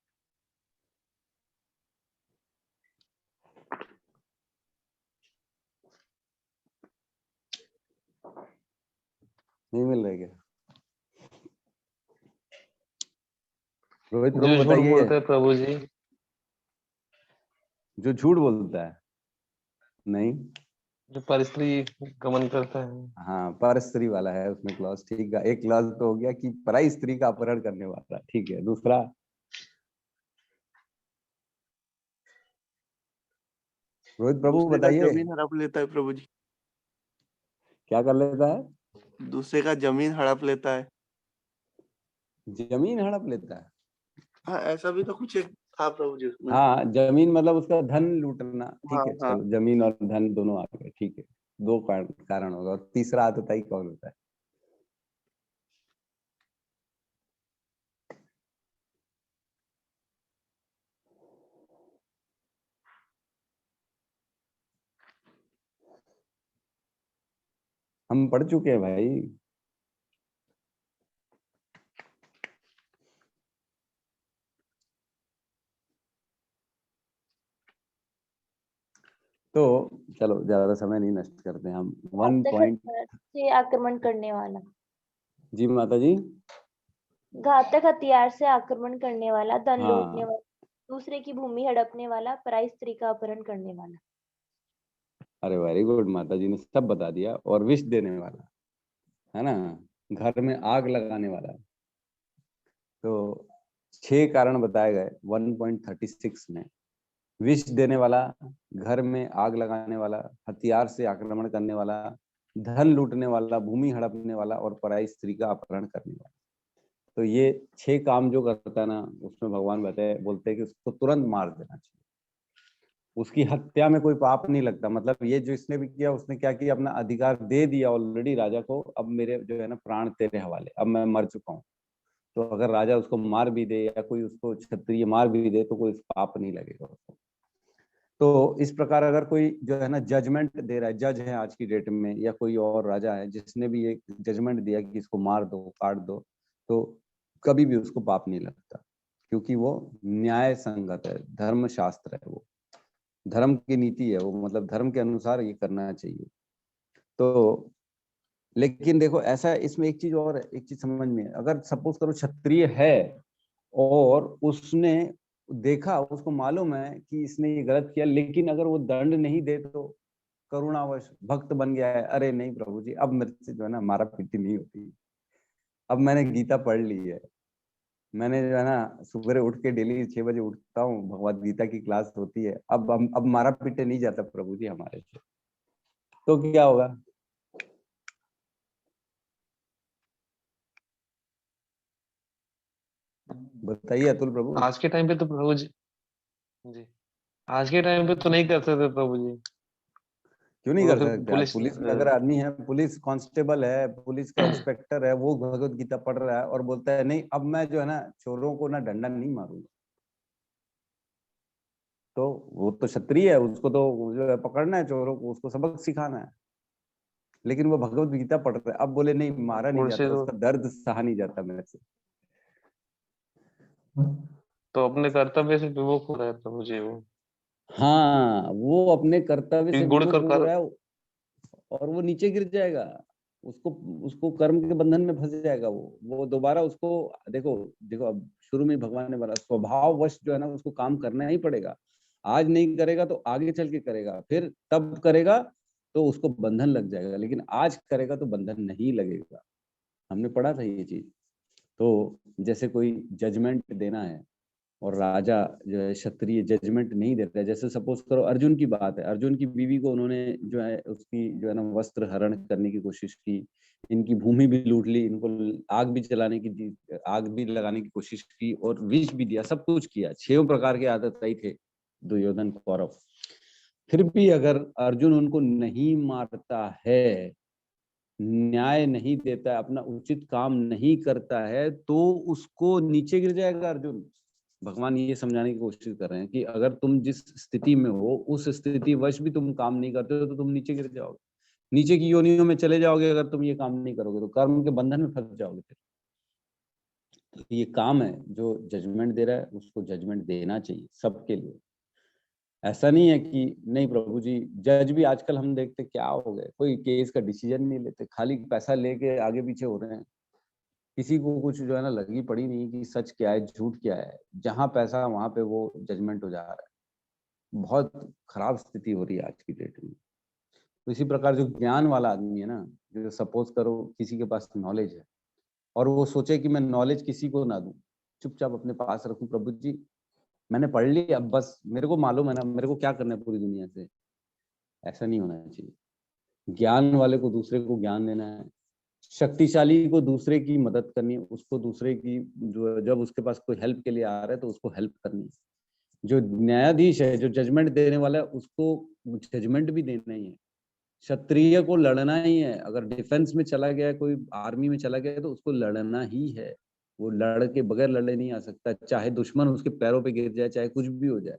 नहीं मिल रहे क्या? रोहित जो प्रभु झूठ बताइए। बोलते हैं प्रभु जी, जो झूठ बोलता है? नहीं। जो परस्त्री गमन करता है। हाँ, पर स्त्री वाला है उसमें क्लॉज, ठीक है। एक क्लॉज तो हो गया कि पराई स्त्री का अपहरण करने वाला, ठीक है। दूसरा? रोहित प्रभु दूसरे का बताइए। जमीन हड़प लेता है प्रभु जी। क्या कर लेता है? दूसरे का जमीन हड़प लेता है। जमीन हड़प लेता है? हाँ, ऐसा भी तो कुछ एक था प्रभु जी उसमें। हाँ, जमीन मतलब उसका धन लूटना, हाँ ठीक है। हाँ। चलो, जमीन और धन दोनों आ गए, ठीक है। दो कारण होगा। और तीसरा आतताई कौन होता है? हम पढ़ चुके हैं भाई। तो चलो, ज्यादा समय नहीं नष्ट करते हैं हम। 1 पॉइंट। से आक्रमण करने वाला, जी माता जी। घातक हथियार से आक्रमण करने वाला, धन लूटने हाँ, वाला, दूसरे की भूमि हड़पने वाला, पराई स्त्री का अपहरण करने वाला। अरे वेरी गुड, माता जी ने सब बता दिया। और विष देने वाला, है ना, घर में आग लगाने वाला। तो 6 कारण बताए गए 1.36 में। विष देने वाला, घर में आग लगाने वाला, हथियार से आक्रमण करने वाला, धन लूटने वाला, भूमि हड़पने वाला, और पराई स्त्री का अपहरण करने वाला। तो ये 6 काम जो करता है ना, उसमें भगवान बोलते हैं कि उसको तुरंत मार देना चाहिए। उसकी हत्या में कोई पाप नहीं लगता। मतलब ये जो इसने भी किया, उसने क्या किया, अपना अधिकार दे दिया ऑलरेडी राजा को, अब मेरे जो है ना प्राण तेरे हवाले, अब मैं मर चुका हूँ। तो अगर राजा उसको मार भी दे या कोई उसको क्षत्रिय मार भी दे तो कोई पाप नहीं लगेगा उसको। तो इस प्रकार अगर कोई जो है ना जजमेंट दे रहा है, जज है आज की डेट में, या कोई और राजा है जिसने भी ये जजमेंट दिया कि इसको मार दो, काट दो, तो कभी भी उसको पाप नहीं लगता, क्योंकि वो न्याय संगत है, धर्म शास्त्र है, वो धर्म की नीति है, वो मतलब धर्म के अनुसार ये करना चाहिए। तो लेकिन देखो ऐसा है, इसमें एक चीज और है, एक चीज समझ में, अगर सपोज करो क्षत्रिय है और उसने देखा, उसको मालूम है कि इसने ये गलत किया, लेकिन अगर वो दंड नहीं दे तो करुणावश भक्त बन गया है, अरे नहीं प्रभु जी, अब मेरे से जो है ना मारा पीटी नहीं होती, अब मैंने गीता पढ़ ली है, मैंने जो है ना सुबह उठ के डेली 6 बजे उठता हूँ, भगवत गीता की क्लास होती है, अब मारा पीटे नहीं जाता प्रभु जी हमारे से। तो क्या होगा? बताइए अतुल प्रभु। आज के टाइम पे तो प्रभु जी, आज के टाइम पे तो नहीं कर सकते प्रभु जी। क्यों नहीं वो कर तो फिर सकते? आप पुलिस पुलिस में अगर आदमी है, पुलिस कांस्टेबल है, पुलिस का इंस्पेक्टर है, वो भगवत गीता पढ़ रहा है और बोलता है नहीं, अब मैं जो है ना चोरों को ना डंडा नहीं मारूंगा, तो वो तो क्षत्रिय है, उसको तो जो है पकड़ना है चोरों को, उसको सबक सिखाना है। लेकिन वो भगवत गीता पढ़ रहा है, अब बोले नहीं, मारा नहीं उनसे जाता, तो उसका दर्द सहा नहीं जाता मेरे से। तो अपने कर्तव्य से विमुख हो रहा है प्रभु जी वो। हाँ, वो अपने कर्तव्य से क्योंकि गुण विमुख कर हो रहा है और वो नीचे गिर जाएगा। उसको उसको कर्म के बंधन में फंस जाएगा। वो दोबारा उसको देखो देखो, अब शुरू में भगवान ने बोला स्वभाववश जो है ना उसको काम करना ही पड़ेगा। आज नहीं करेगा तो आगे चल के करेगा, फिर तब करेगा तो उसको बंधन लग जाएगा, लेकिन आज करेगा तो बंधन नहीं लगेगा। हमने पढ़ा था ये चीज। तो जैसे कोई जजमेंट देना है और राजा जो है क्षत्रिय जजमेंट नहीं देता है, जैसे सपोज करो अर्जुन की बात है, अर्जुन की बीवी को उन्होंने जो है उसकी जो है ना वस्त्र हरण करने की कोशिश की, इनकी भूमि भी लूट ली, इनको आग भी चलाने की आग भी लगाने की कोशिश की और विष भी दिया, सब कुछ किया, 6 प्रकार के आदताई थे दुर्योधन कौरव। फिर भी अगर अर्जुन उनको नहीं मारता है, न्याय नहीं देता है, अपना उचित काम नहीं करता है, तो उसको नीचे गिर जाएगा अर्जुन। भगवान ये समझाने की कोशिश कर रहे हैं कि अगर तुम जिस स्थिति में हो उस स्थिति वश भी तुम काम नहीं करते हो तो तुम नीचे गिर जाओगे, नीचे की योनियों में चले जाओगे। अगर तुम ये काम नहीं करोगे तो कर्म के बंधन में फंस जाओगे। फिर तो ये काम है, जो जजमेंट दे रहा है उसको जजमेंट देना चाहिए सबके लिए। ऐसा नहीं है कि नहीं प्रभु जी, जज भी आजकल हम देखते क्या हो गए, कोई केस का डिसीजन नहीं लेते, खाली पैसा लेके आगे पीछे हो रहे हैं। किसी को कुछ जो है ना लगी पड़ी नहीं कि सच क्या है झूठ क्या है, जहां पैसा वहां पे वो जजमेंट हो जा रहा है। बहुत खराब स्थिति हो रही है आज की डेट में। तो इसी प्रकार जो ज्ञान वाला आदमी है ना, जो सपोज करो किसी के पास नॉलेज है और वो सोचे कि मैं नॉलेज किसी को ना दूं, चुपचाप अपने पास रखूं, प्रभु जी मैंने पढ़ ली, अब बस मेरे को मालूम है ना मेरे को क्या करना है पूरी दुनिया से। ऐसा नहीं होना चाहिए। ज्ञान वाले को दूसरे को ज्ञान देना है, शक्तिशाली को दूसरे की मदद करनी है, उसको दूसरे की जो जब उसके पास कोई हेल्प के लिए आ रहा है तो उसको हेल्प करनी है। जो न्यायाधीश है, जो जजमेंट देने वाला है, उसको जजमेंट भी देना ही है। क्षत्रिय को लड़ना ही है। अगर डिफेंस में चला गया है, कोई आर्मी में चला गया है, तो उसको लड़ना ही है। वो लड़ के बगैर लड़े नहीं आ सकता, चाहे दुश्मन उसके पैरों पे गिर जाए, चाहे कुछ भी हो जाए,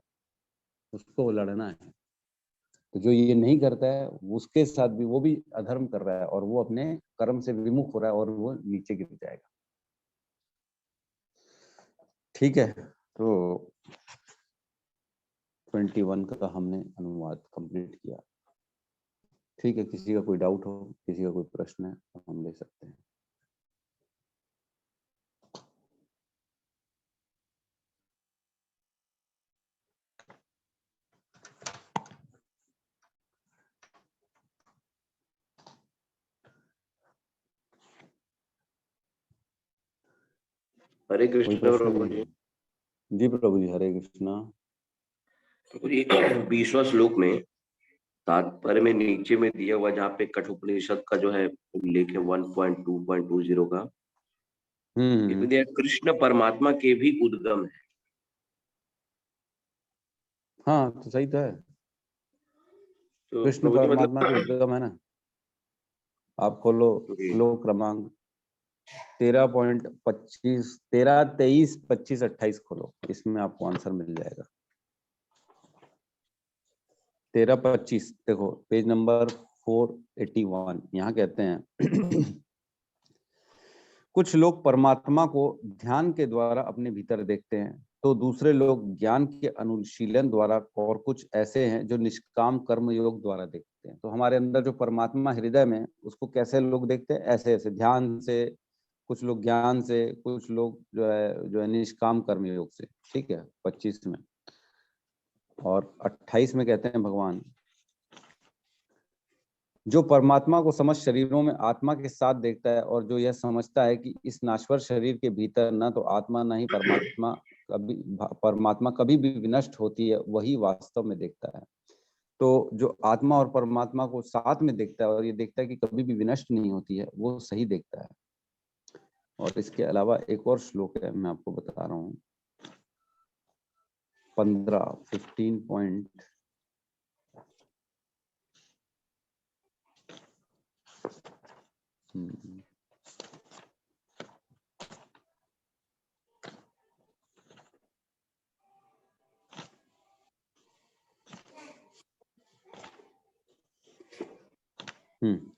उसको लड़ना है। तो जो ये नहीं करता है उसके साथ भी वो भी अधर्म कर रहा है और वो अपने कर्म से विमुख हो रहा है और वो नीचे गिर जाएगा। ठीक है, तो 21 का हमने अनुवाद कंप्लीट किया। ठीक है, किसी का कोई डाउट हो, किसी का कोई प्रश्न है तो हम ले सकते हैं। हरे कोई कृष्ण प्रश्न प्रभु नहीं जी। है? जी प्रभु जी, हरे कृष्णा। प्रभु जी 20वां श्लोक में तात्पर्य में नीचे में दिया हुआ जहाँ पे कठोपनिषद का जो है उल्लेख है 1.2.20 का, इसमें दिया है, कृष्ण परमात्मा के भी उद्गम है। हाँ तो सही तो है, तो कृष्ण प्रभु जी परमात्मा के मतलब उद्गम है ना। आप खोलो श्लोक क्रमांक 13.25 13, 23, 25, 28 खोलो, इसमें आपको आंसर मिल जाएगा। 13-25 देखो, पेज नंबर 481। यहाँ कहते हैं कुछ लोग परमात्मा को ध्यान के द्वारा अपने भीतर देखते हैं, तो दूसरे लोग ज्ञान के अनुशीलन द्वारा, और कुछ ऐसे हैं जो निष्काम कर्म योग द्वारा देखते हैं। तो हमारे अंदर जो परमात्मा हृदय में, उसको कैसे लोग देखते हैं? ऐसे ऐसे ध्यान से, कुछ लोग ज्ञान से, कुछ लोग जो है निष्काम कर्म योग से। ठीक है, 25 में। और 28 में कहते हैं भगवान, जो परमात्मा को समस्त शरीरों में आत्मा के साथ देखता है और जो यह समझता है कि इस नाश्वर शरीर के भीतर न तो आत्मा न ही परमात्मा कभी भी विनष्ट होती है, वही वास्तव में देखता है। तो जो आत्मा और परमात्मा को साथ में देखता है और ये देखता है कि कभी भी विनष्ट नहीं होती है, वो सही देखता है। और इसके अलावा एक और श्लोक है, मैं आपको बता रहा हूँ, 15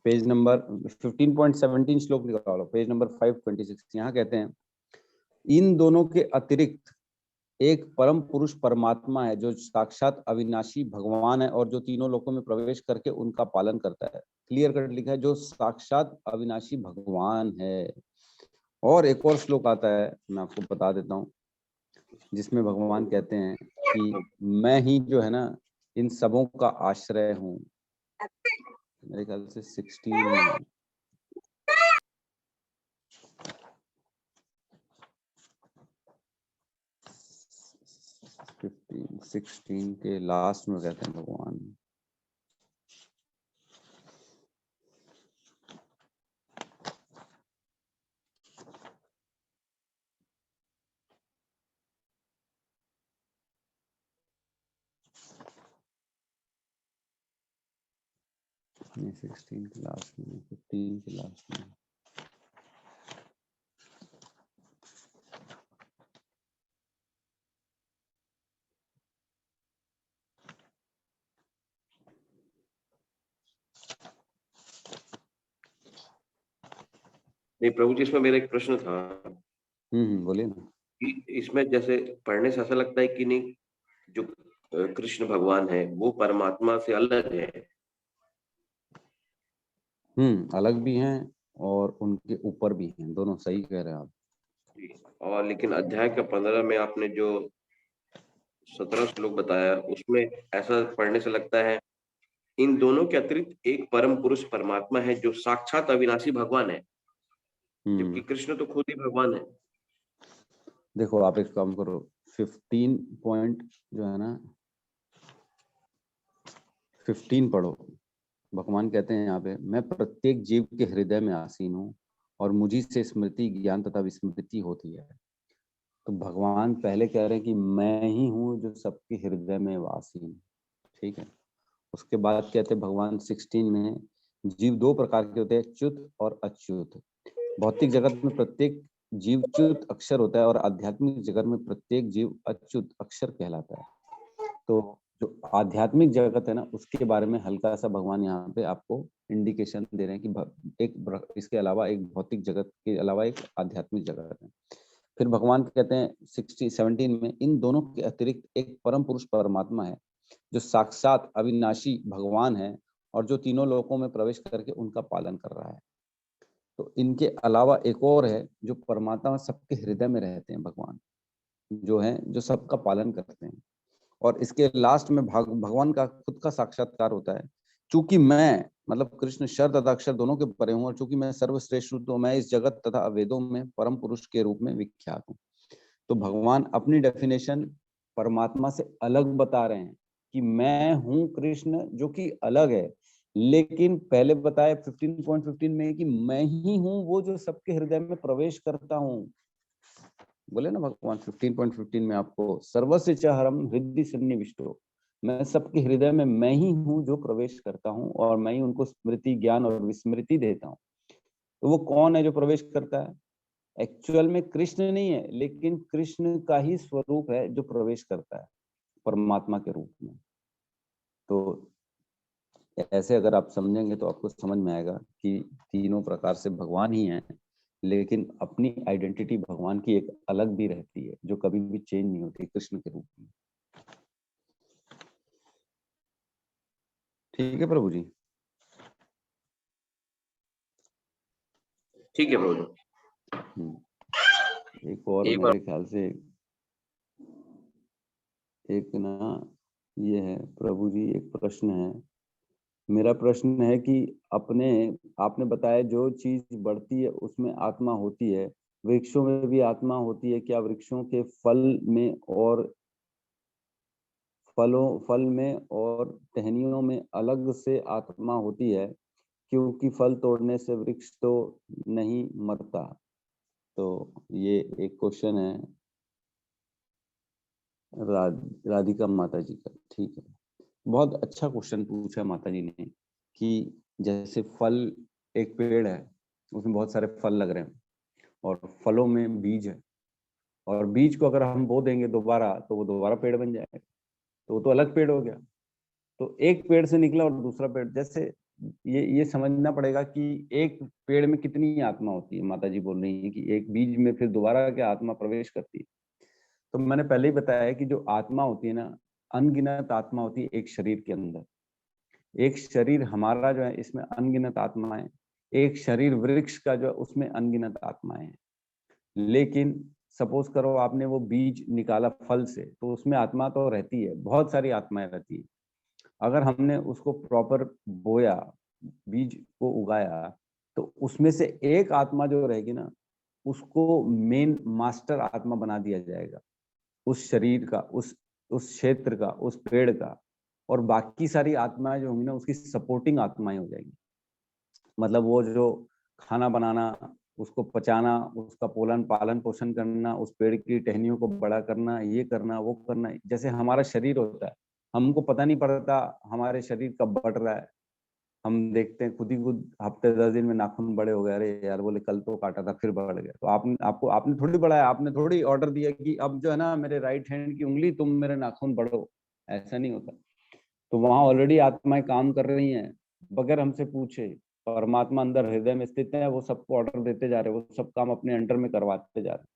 पेज नंबर 15.17 श्लोक निकालो, पेज नंबर 526। यहाँ कहते हैं, इन दोनों के अतिरिक्त एक परम पुरुष परमात्मा है जो साक्षात अविनाशी भगवान है और जो तीनों लोकों में प्रवेश करके उनका पालन करता है। क्लियर कट लिखा है, जो साक्षात अविनाशी भगवान है। और एक और श्लोक आता है, मैं आपको बता देता हूँ, जिसमें भगवान कहते हैं कि मैं ही जो है ना इन सबों का आश्रय हूँ। मेरे ख्याल से 16 में है। 16 के लास्ट में कहते हैं भगवान, नहीं 16 के लास्ट में, 15 के लास्ट में। नहीं प्रभु जी, इसमें मेरा एक प्रश्न था बोलिए ना। कि इसमें जैसे पढ़ने से ऐसा लगता है कि नहीं, जो कृष्ण भगवान है वो परमात्मा से अलग है। अलग भी हैं और उनके ऊपर भी हैं, दोनों सही कह रहे हैं आप। और लेकिन अध्याय का 15 में आपने जो 17 श्लोक बताया, उसमें ऐसा पढ़ने से लगता है इन दोनों के अतिरिक्त एक परम पुरुष परमात्मा है जो साक्षात अविनाशी भगवान है, जबकि कृष्ण तो खुद ही भगवान है। देखो आप एक काम करो, 15 पॉइंट जो है ना 15 पढ़ो। भगवान कहते हैं यहाँ पे, मैं प्रत्येक जीव के हृदय में आसीन हूँ और मुझी से स्मृति, ज्ञान तथा विस्मृति होती है। तो भगवान पहले कह रहे हैं कि मैं ही हूँ जो सबके हृदय में आसीन, ठीक है। उसके बाद कहते हैं भगवान 16 में, जीव दो प्रकार के होते हैं, च्युत और अच्युत। भौतिक जगत में प्रत्येक जीव च्युत अक्षर होता है और आध्यात्मिक जगत में प्रत्येक जीव अच्युत अक्षर कहलाता है। तो जो आध्यात्मिक जगत है ना, उसके बारे में हल्का सा भगवान यहाँ पे आपको इंडिकेशन दे रहे हैं कि इसके अलावा एक भौतिक जगत के अलावा एक आध्यात्मिक जगत है। फिर भगवान कहते हैं 17 में, इन दोनों के अतिरिक्त एक परम पुरुष परमात्मा है जो साक्षात अविनाशी भगवान है और जो तीनों लोकों में प्रवेश करके उनका पालन कर रहा है। तो इनके अलावा एक और है जो परमात्मा सबके हृदय में रहते हैं, भगवान जो है जो सबका पालन करते हैं। और इसके लास्ट में भगवान का खुद का साक्षात्कार होता है, चूंकि मैं मतलब कृष्ण शर तथा अक्षर दोनों के परे हूँ और चूंकि मैं सर्वश्रेष्ठ हूँ तो मैं इस जगत तथा वेदों में परम पुरुष के रूप में विख्यात हूँ। तो भगवान अपनी डेफिनेशन परमात्मा से अलग बता रहे हैं कि मैं हूँ कृष्ण जो कि अलग है, लेकिन पहले बताया 15.15 में कि मैं ही हूँ वो जो सबके हृदय में प्रवेश करता हूँ। बोले ना भगवान 15.15 में आपको, सर्वस्य च हरम हृदय सन्निविष्टो, मैं सबके हृदय में मैं ही हूँ जो प्रवेश करता हूँ और मैं ही उनको स्मृति, ज्ञान और विस्मृति देता हूँ। तो वो कौन है जो प्रवेश करता है? एक्चुअल में कृष्ण नहीं है, लेकिन कृष्ण का ही स्वरूप है जो प्रवेश करता है परमात्मा के रूप में। तो ऐसे अगर आप समझेंगे तो आपको समझ में आएगा कि तीनों प्रकार से भगवान ही हैं, लेकिन अपनी आइडेंटिटी भगवान की एक अलग भी रहती है जो कभी भी चेंज नहीं होती कृष्ण के रूप में। ठीक है प्रभु जी? ठीक है प्रभु जी। एक और मेरे ख्याल से एक ना ये है प्रभु जी, एक प्रश्न है। मेरा प्रश्न है कि आपने बताया जो चीज बढ़ती है उसमें आत्मा होती है, वृक्षों में भी आत्मा होती है क्या? वृक्षों के फल में और टहनियों में अलग से आत्मा होती है, क्योंकि फल तोड़ने से वृक्ष तो नहीं मरता। तो ये एक क्वेश्चन है राधिका माता जी का। ठीक है, बहुत अच्छा क्वेश्चन पूछा माता जी ने कि जैसे फल, एक पेड़ है उसमें बहुत सारे फल लग रहे हैं और फलों में बीज है, और बीज को अगर हम बो देंगे दोबारा तो वो दोबारा पेड़ बन जाएगा, तो वो तो अलग पेड़ हो गया। तो एक पेड़ से निकला और दूसरा पेड़, जैसे ये समझना पड़ेगा कि एक पेड़ में कितनी आत्मा होती है। माता जी बोल रही है कि एक बीज में फिर दोबारा क्या आत्मा प्रवेश करती है। तो मैंने पहले ही बताया है कि जो आत्मा होती है ना, अनगिनत आत्मा होती है एक शरीर के अंदर। एक शरीर हमारा जो है इसमें अनगिनत आत्माएं, एक शरीर वृक्ष का जो है उसमें अनगिनत आत्माएं हैं। लेकिन सपोज करो आपने वो बीज निकाला फल से, तो उसमें आत्मा तो रहती है, बहुत सारी आत्माएं रहती है। अगर हमने उसको प्रॉपर बोया, बीज को उगाया, तो उसमें से एक आत्मा जो रहेगी ना, उसको मेन मास्टर आत्मा बना दिया जाएगा, उस शरीर का, उस क्षेत्र का, उस पेड़ का। और बाकी सारी आत्माएं जो होंगी ना, उसकी सपोर्टिंग आत्माएं हो जाएंगी। मतलब वो जो खाना बनाना, उसको पचाना, उसका पालन पोषण करना, उस पेड़ की टहनियों को बड़ा करना, ये करना वो करना। जैसे हमारा शरीर होता है, हमको पता नहीं पड़ता हमारे शरीर कब बढ़ रहा है। हम देखते हैं खुद ही खुद हफ्ते 10 दिन में नाखून बड़े हो गए, अरे यार बोले कल तो काटा था फिर बढ़ गया। तो आपने थोड़ी बढ़ाया, आपने थोड़ी ऑर्डर दिया कि अब जो है ना मेरे राइट हैंड की उंगली तुम मेरे नाखून बढ़ो, ऐसा नहीं होता। तो वहां ऑलरेडी आत्माएं काम कर रही हैं बगैर हमसे पूछे। परमात्मा अंदर हृदय में स्थित है, वो सबको ऑर्डर देते जा रहे हैं, वो सब काम अपने अंडर में करवाते जा रहे हैं।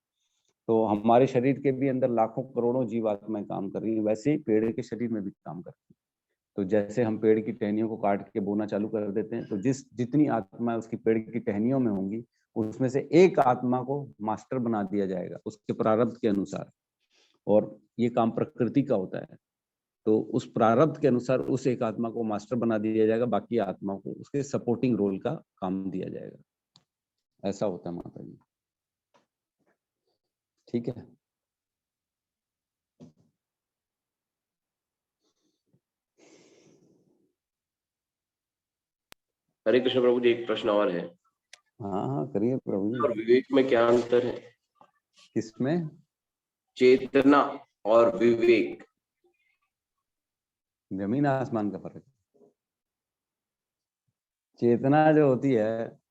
तो हमारे शरीर के भी अंदर लाखों करोड़ों जीवात्माएं काम कर रही है, वैसे ही पेड़ के शरीर में भी काम करती है। तो जैसे हम पेड़ की टहनियों को काट के बोना चालू कर देते हैं, तो जितनी आत्मा उसकी पेड़ की टहनियों में होंगी, उसमें से एक आत्मा को मास्टर बना दिया जाएगा उसके प्रारब्ध के अनुसार। और ये काम प्रकृति का होता है, तो उस प्रारब्ध के अनुसार उस एक आत्मा को मास्टर बना दिया जाएगा, बाकी आत्मा को उसके सपोर्टिंग रोल का काम दिया जाएगा। ऐसा होता है माता जी। ठीक है। हरे कृष्ण प्रभु जी, एक प्रश्न और है। हाँ करिए प्रभु जी। और विवेक में क्या अंतर है? किसमें? चेतना और विवेक। जमीन आसमान का फर्क। चेतना जो होती है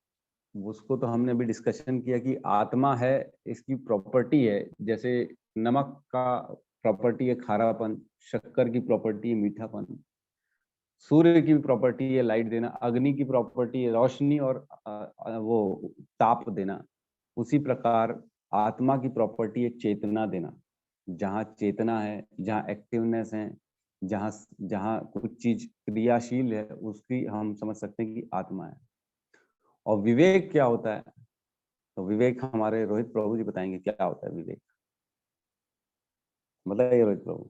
उसको तो हमने अभी डिस्कशन किया कि आत्मा है, इसकी प्रॉपर्टी है। जैसे नमक का प्रॉपर्टी है खारापन, शक्कर की प्रॉपर्टी है मीठापन, सूर्य की प्रॉपर्टी है लाइट देना, अग्नि की प्रॉपर्टी है रोशनी और वो ताप देना। उसी प्रकार आत्मा की प्रॉपर्टी है चेतना देना। जहाँ चेतना है, जहाँ एक्टिवनेस है, जहाँ जहाँ कुछ चीज क्रियाशील है, उसकी हम समझ सकते हैं कि आत्मा है। और विवेक क्या होता है? तो विवेक हमारे रोहित प्रभु जी बताएंगे क्या होता है विवेक। बताइए रोहित प्रभु।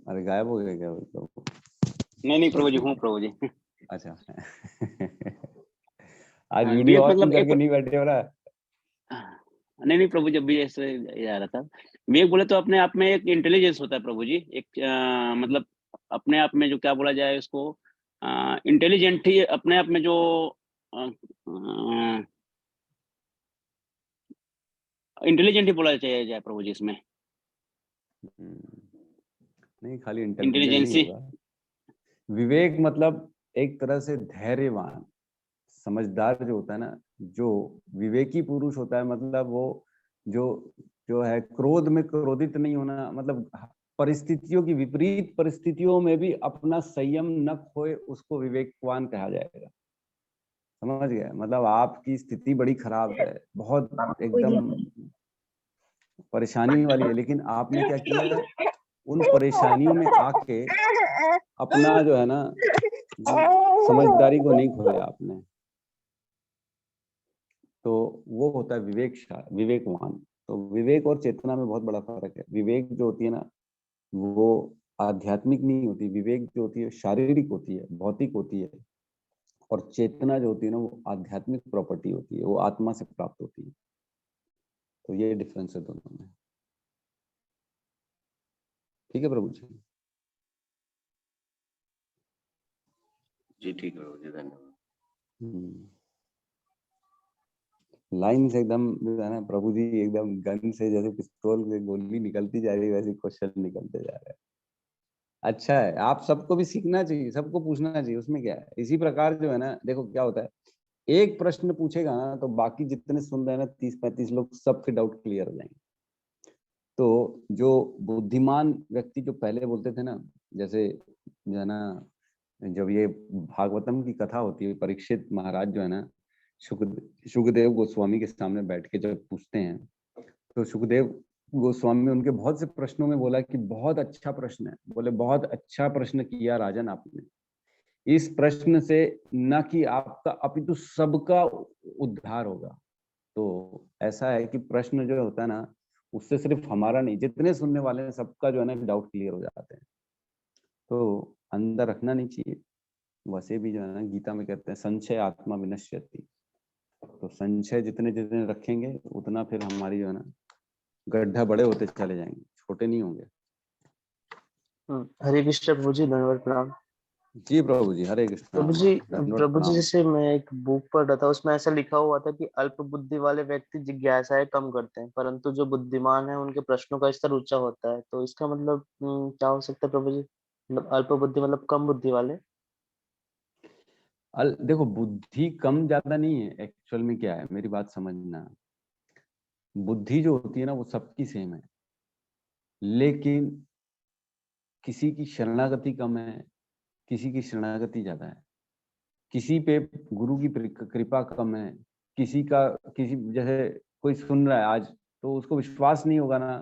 अरे गायब हो गए क्या रोहित प्रभु? नहीं प्रभु जी, हूँ प्रभु जी। अच्छा। आज वीडियो ऑन मतलब करके नहीं बैठे हो रहा? नहीं प्रभु, जब भी ऐसे जा रहा था। विवेक बोले तो अपने आप में एक इंटेलिजेंस होता है प्रभु जी, एक मतलब अपने आप में जो क्या बोला जाए उसको, इंटेलिजेंट ही अपने आप में जो इंटेलिजेंट ही बोला जाए प्रभु जी इसमें। नहीं, खाली इंटेलिजेंट नहीं होगा। विवेक मतलब एक तरह से धैर्यवान समझदार जो होता है ना, जो विवेकी पुरुष होता है, मतलब वो जो है क्रोध में क्रोधित नहीं होना, मतलब परिस्थितियों की विपरीत परिस्थितियों में भी अपना संयम न खोए, उसको विवेकवान कहा जाएगा। समझ गए? मतलब आपकी स्थिति बड़ी खराब है, बहुत एकदम परेशानी वाली है, लेकिन आपने क्या किया, उन परेशानियों में आके अपना जो है ना समझदारी को नहीं खोया आपने। तो वो होता है विवेकवान। तो विवेक और चेतना में बहुत बड़ा फर्क है। विवेक जो होती है ना, वो आध्यात्मिक नहीं होती। विवेक जो होती है शारीरिक होती है, भौतिक होती है। और चेतना जो होती है ना, वो आध्यात्मिक प्रॉपर्टी होती है, वो आत्मा से प्राप्त होती है। तो ये डिफरेंस है दोनों में। ठीक है प्रभु जी? जी ठीक है प्रभु जी, धन्यवाद। लाइन से एकदम है ना प्रभु जी, एकदम गन से जैसे पिस्तौल से गोली निकलती जा रही है, वैसे क्वेश्चन निकलते जा रहे हैं। अच्छा है, आप सबको भी सीखना चाहिए, सबको पूछना चाहिए, उसमें क्या है। इसी प्रकार जो है ना, देखो क्या होता है, एक प्रश्न पूछेगा ना तो बाकी जितने सुन रहे हैं ना 30-35 लोग, सबके डाउट क्लियर हो जाएंगे। तो जो बुद्धिमान व्यक्ति जो पहले बोलते थे ना, जैसे जो है ना, जब ये भागवतम की कथा होती है, परीक्षित महाराज जो है ना सुखदेव गोस्वामी के सामने बैठ के जब पूछते हैं, तो सुखदेव गोस्वामी उनके बहुत से प्रश्नों में बोला कि बहुत अच्छा प्रश्न है। बोले बहुत अच्छा प्रश्न किया राजन आपने। इस प्रश्न से न कि आपका अपितु सबका उद्धार होगा। तो ऐसा है कि प्रश्न जो होता है ना, उससे सिर्फ हमारा नहीं, जितने सुनने वाले हैं सबका जो है ना डाउट क्लियर हो जाते हैं। तो अंदर रखना नहीं चाहिए। वैसे भी जो है ना गीता में कहते हैं संशय आत्मा विनश्यति। तो संशय जितने जितने रखेंगे उतना फिर हमारी जो है ना गड्ढा बड़े होते चले जाएंगे, छोटे नहीं होंगे। हरे कृष्ण प्रभु जी, धन्यवाद, प्रणाम। जी प्रभु जी, हरे कृष्ण। प्रभु जी, जैसे मैं एक बुक पढ़ रहा था, उसमें ऐसा लिखा हुआ था कि अल्प बुद्धि वाले व्यक्ति जिज्ञासाएं कम करते हैं, परंतु जो बुद्धिमान है उनके प्रश्नों का स्तर ऊंचा होता है। तो इसका मतलब क्या हो सकता है प्रभु जी? मतलब अल्प बुद्धि मतलब कम बुद्धि वाले। देखो, बुद्धि कम ज्यादा नहीं है। एक्चुअल में क्या है, मेरी बात समझना। बुद्धि जो होती है ना वो सबकी सेम है, लेकिन किसी की शरणागति कम है, किसी की शरणागति ज्यादा है। किसी पे गुरु की कृपा कम है, किसी जैसे कोई सुन रहा है आज, तो उसको विश्वास नहीं होगा ना,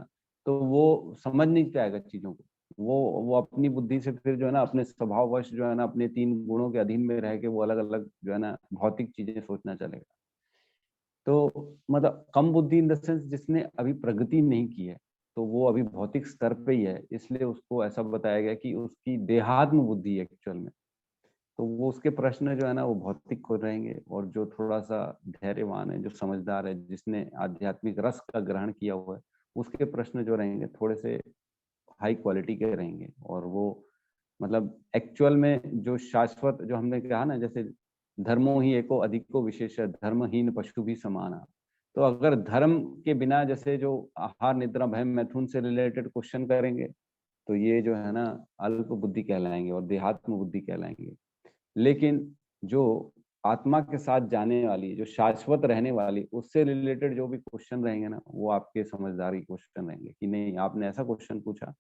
तो वो समझ नहीं पाएगा चीजों को। वो अपनी बुद्धि से फिर जो है ना अपने स्वभाववश जो है ना अपने 3 गुणों के अधीन में रह के वो अलग अलग जो है ना भौतिक चीजें सोचना चलेगा। तो मतलब कम बुद्धि इन द सेंस जिसने अभी प्रगति नहीं की है, तो वो अभी भौतिक स्तर पे ही है, इसलिए उसको ऐसा बताया गया कि उसकी देहात्म बुद्धि है एक्चुअल में। तो वो उसके प्रश्न जो है ना वो भौतिक को रहेंगे, और जो थोड़ा सा धैर्यवान है, जो समझदार है, जिसने आध्यात्मिक रस का ग्रहण किया हुआ है, उसके प्रश्न जो रहेंगे थोड़े से हाई क्वालिटी के रहेंगे। और वो मतलब एक्चुअल में जो शाश्वत, जो हमने कहा ना, जैसे धर्मो ही एको अधिको विशेष, धर्महीन पशु भी समाना। तो अगर धर्म के बिना जैसे जो आहार निद्रा भय मैथुन से रिलेटेड क्वेश्चन करेंगे, तो ये जो है ना अल्प बुद्धि कहलाएंगे और देहात्म बुद्धि कहलाएंगे। लेकिन जो आत्मा के साथ जाने वाली, जो शाश्वत रहने वाली, उससे रिलेटेड जो भी क्वेश्चन रहेंगे ना, वो आपके समझदारी क्वेश्चन रहेंगे कि नहीं आपने ऐसा क्वेश्चन पूछा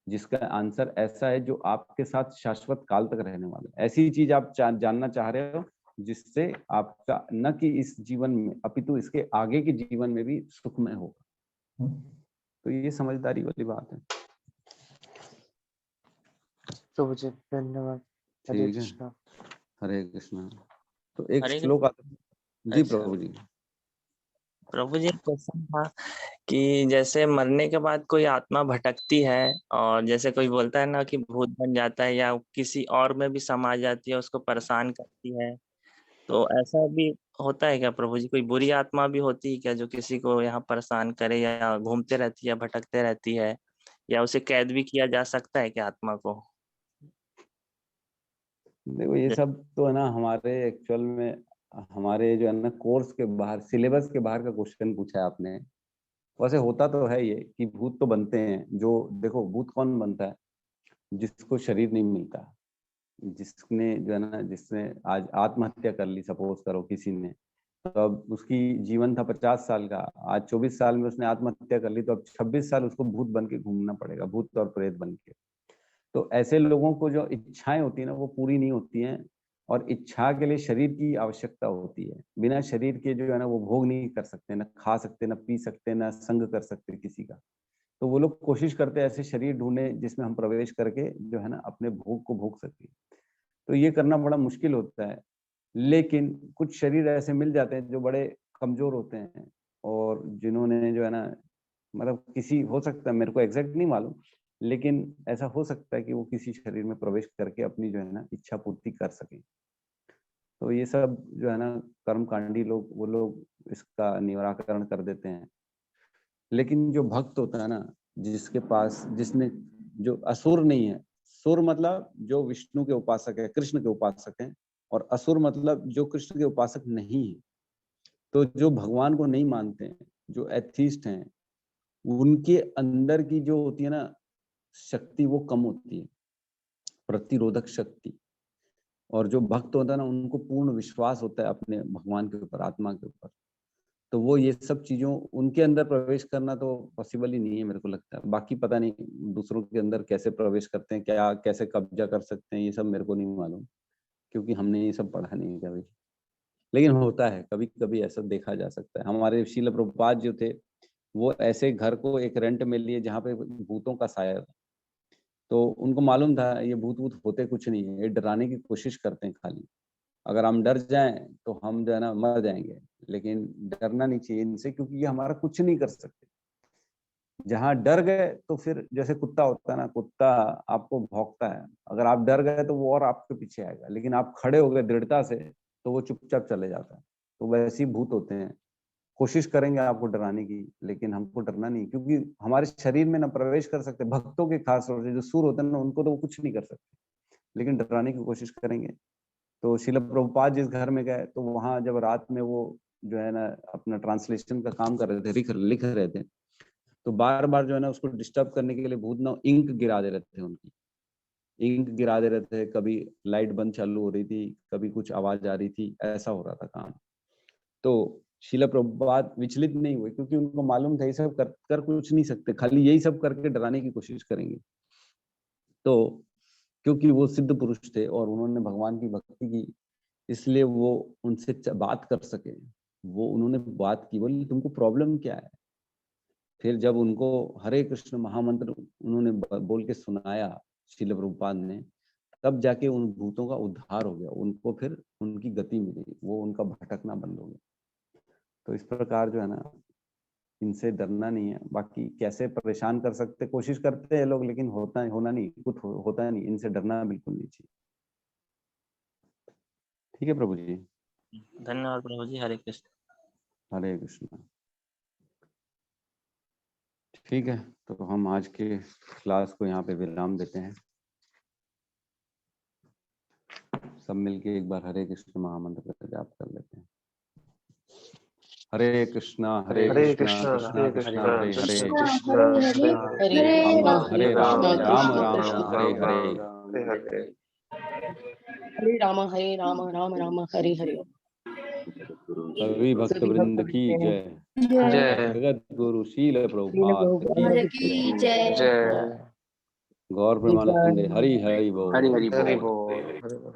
जिसका आंसर ऐसा है जो आपके साथ शाश्वत काल तक रहने वाला है। ऐसी चीज आप जानना चाह रहे हो जिससे आपका न कि इस जीवन में अपितु इसके आगे के जीवन में भी सुखमय होगा। तो ये समझदारी वाली बात है। प्रभु जी धन्यवाद। हरे ठीक है, कृष्ण। हरे कृष्ण। तो एक हरे श्लोक आता है। जी अच्छा। प्रभु जी। प्रभु जी, क्वेश्चन था कि जैसे मरने के बाद कोई आत्मा भटकती है, और जैसे कोई बोलता है ना कि भूत बन जाता है या किसी और में भी समा जाती है, उसको परेशान करती है, तो ऐसा भी होता है क्या प्रभु जी? कोई बुरी आत्मा भी होती है क्या जो किसी को यहाँ परेशान करे, या घूमते रहती है, भटकते रहती है, या उसे कैद भी किया जा सकता है क्या आत्मा को? देखो, ये सब तो है ना हमारे एक्चुअल में हमारे जो है ना कोर्स के बाहर, सिलेबस के बाहर का क्वेश्चन पूछा है आपने। वैसे होता तो है ये कि भूत तो बनते हैं। जो देखो, भूत कौन बनता है? जिसको शरीर नहीं मिलता, जिसने जो है ना, जिसने आज आत्महत्या कर ली, सपोज करो किसी ने, तो अब उसकी जीवन था 50 साल का, आज 24 साल में उसने आत्महत्या कर ली, तो अब 26 साल उसको भूत बन के घूमना पड़ेगा, भूत और प्रेत बन के। तो ऐसे लोगों को जो इच्छाएं होती है ना वो पूरी नहीं होती हैं, और इच्छा के लिए शरीर की आवश्यकता होती है। बिना शरीर के जो है ना वो भोग नहीं कर सकते, ना खा सकते, ना पी सकते, ना संग कर सकते किसी का। तो वो लोग कोशिश करते हैं ऐसे शरीर ढूंढे जिसमें हम प्रवेश करके जो है ना अपने भोग को भोग सके। तो ये करना बड़ा मुश्किल होता है। लेकिन कुछ शरीर ऐसे मिल जाते हैं जो बड़े कमजोर होते हैं, और जिन्होंने जो है ना मतलब किसी, हो सकता है, मेरे को एग्जैक्ट नहीं मालूम, लेकिन ऐसा हो सकता है कि वो किसी शरीर में प्रवेश करके अपनी जो है ना इच्छा पूर्ति कर सके। तो ये सब जो है ना कर्मकांडी लोग, वो लोग इसका निराकरण कर देते हैं। लेकिन जो भक्त होता है ना, जिसके पास, जिसने, जो असुर नहीं है, सुर मतलब जो विष्णु के उपासक है, कृष्ण के उपासक हैं, और असुर मतलब जो कृष्ण के उपासक नहीं है। तो जो भगवान को नहीं मानते हैं, जो एथीस्ट हैं, उनके अंदर की जो होती है ना शक्ति, वो कम होती है, प्रतिरोधक शक्ति। और जो भक्त होता है ना, उनको पूर्ण विश्वास होता है अपने भगवान के ऊपर, आत्मा के ऊपर। तो वो ये सब चीजों उनके अंदर प्रवेश करना तो पॉसिबल ही नहीं है मेरे को लगता है। बाकी पता नहीं दूसरों के अंदर कैसे प्रवेश करते हैं, क्या कैसे कब्जा कर सकते हैं, ये सब मेरे को नहीं मालूम, क्योंकि हमने ये सब पढ़ा नहीं कभी। लेकिन होता है, कभी कभी ऐसा देखा जा सकता है। हमारे श्रील प्रभुपाद जो थे वो ऐसे घर को एक रेंट में लिए जहाँ पे भूतों का साया था। तो उनको मालूम था ये भूत वूत होते कुछ नहीं है, ये डराने की कोशिश करते हैं खाली। अगर हम डर जाएं तो हम जो है ना मर जाएंगे, लेकिन डरना नहीं चाहिए इनसे, क्योंकि ये हमारा कुछ नहीं कर सकते। जहाँ डर गए तो फिर जैसे कुत्ता होता है ना, कुत्ता आपको भौंकता है, अगर आप डर गए तो वो और आपके पीछे आएगा, लेकिन आप खड़े हो गए दृढ़ता से तो वो चुपचाप चले जाता है। तो वैसे ही भूत होते हैं, कोशिश करेंगे आपको डराने की, लेकिन हमको डरना नहीं, क्योंकि हमारे शरीर में ना प्रवेश कर सकते। भक्तों के खास तौर से जो सूर होते हैं ना, उनको तो वो कुछ नहीं कर सकते, लेकिन डराने की कोशिश करेंगे। तो श्रील प्रभुपाद जिस घर में गए तो वहां जब रात में वो जो है ना अपना ट्रांसलेशन का काम कर रहे थे, लिख रहे थे, तो बार बार जो है ना उसको डिस्टर्ब करने के लिए भूत ना इंक गिरा दे रहे थे, उनकी इंक गिरा दे रहे थे। कभी लाइट बंद चालू हो रही थी, कभी कुछ आवाज आ रही थी, ऐसा हो रहा था काम। तो श्रील प्रभुपाद विचलित नहीं हुए, क्योंकि उनको मालूम था ये सब कर कुछ नहीं सकते, खाली यही सब करके डराने की कोशिश करेंगे। तो क्योंकि वो सिद्ध पुरुष थे और उन्होंने भगवान की भक्ति की, इसलिए वो उनसे बात कर सके। वो उन्होंने बात की, बोली तुमको प्रॉब्लम क्या है। फिर जब उनको हरे कृष्ण महामंत्र उन्होंने बोल के सुनाया श्रील प्रभुपाद ने, तब जाके उन भूतों का उद्धार हो गया, उनको फिर उनकी गति मिली, वो उनका भटकना बंद हो गया। तो इस प्रकार जो है ना इनसे डरना नहीं है। बाकी कैसे परेशान कर सकते, कोशिश करते हैं लोग, लेकिन होना नहीं, कुछ होता नहीं। इनसे डरना बिल्कुल नहीं चाहिए। ठीक है प्रभु जी। धन्यवाद प्रभु जी। हरे कृष्ण। हरे कृष्ण। ठीक है, तो हम आज के क्लास को यहाँ पे विराम देते हैं। सब मिलके एक बार हरे कृष्ण महामंत्र का जाप कर लेते हैं। हरे कृष्णा कृष्णा कृष्णा हरे हरे, हरे राम राम हरे हरे। हरे राम राम हरे हरे। सभी भक्त वृंद की जय। जय जगत गुरु शील प्रभुपाद की जय। जय गौर प्रेमानंदे हरि हरि बोल। हरि बोल।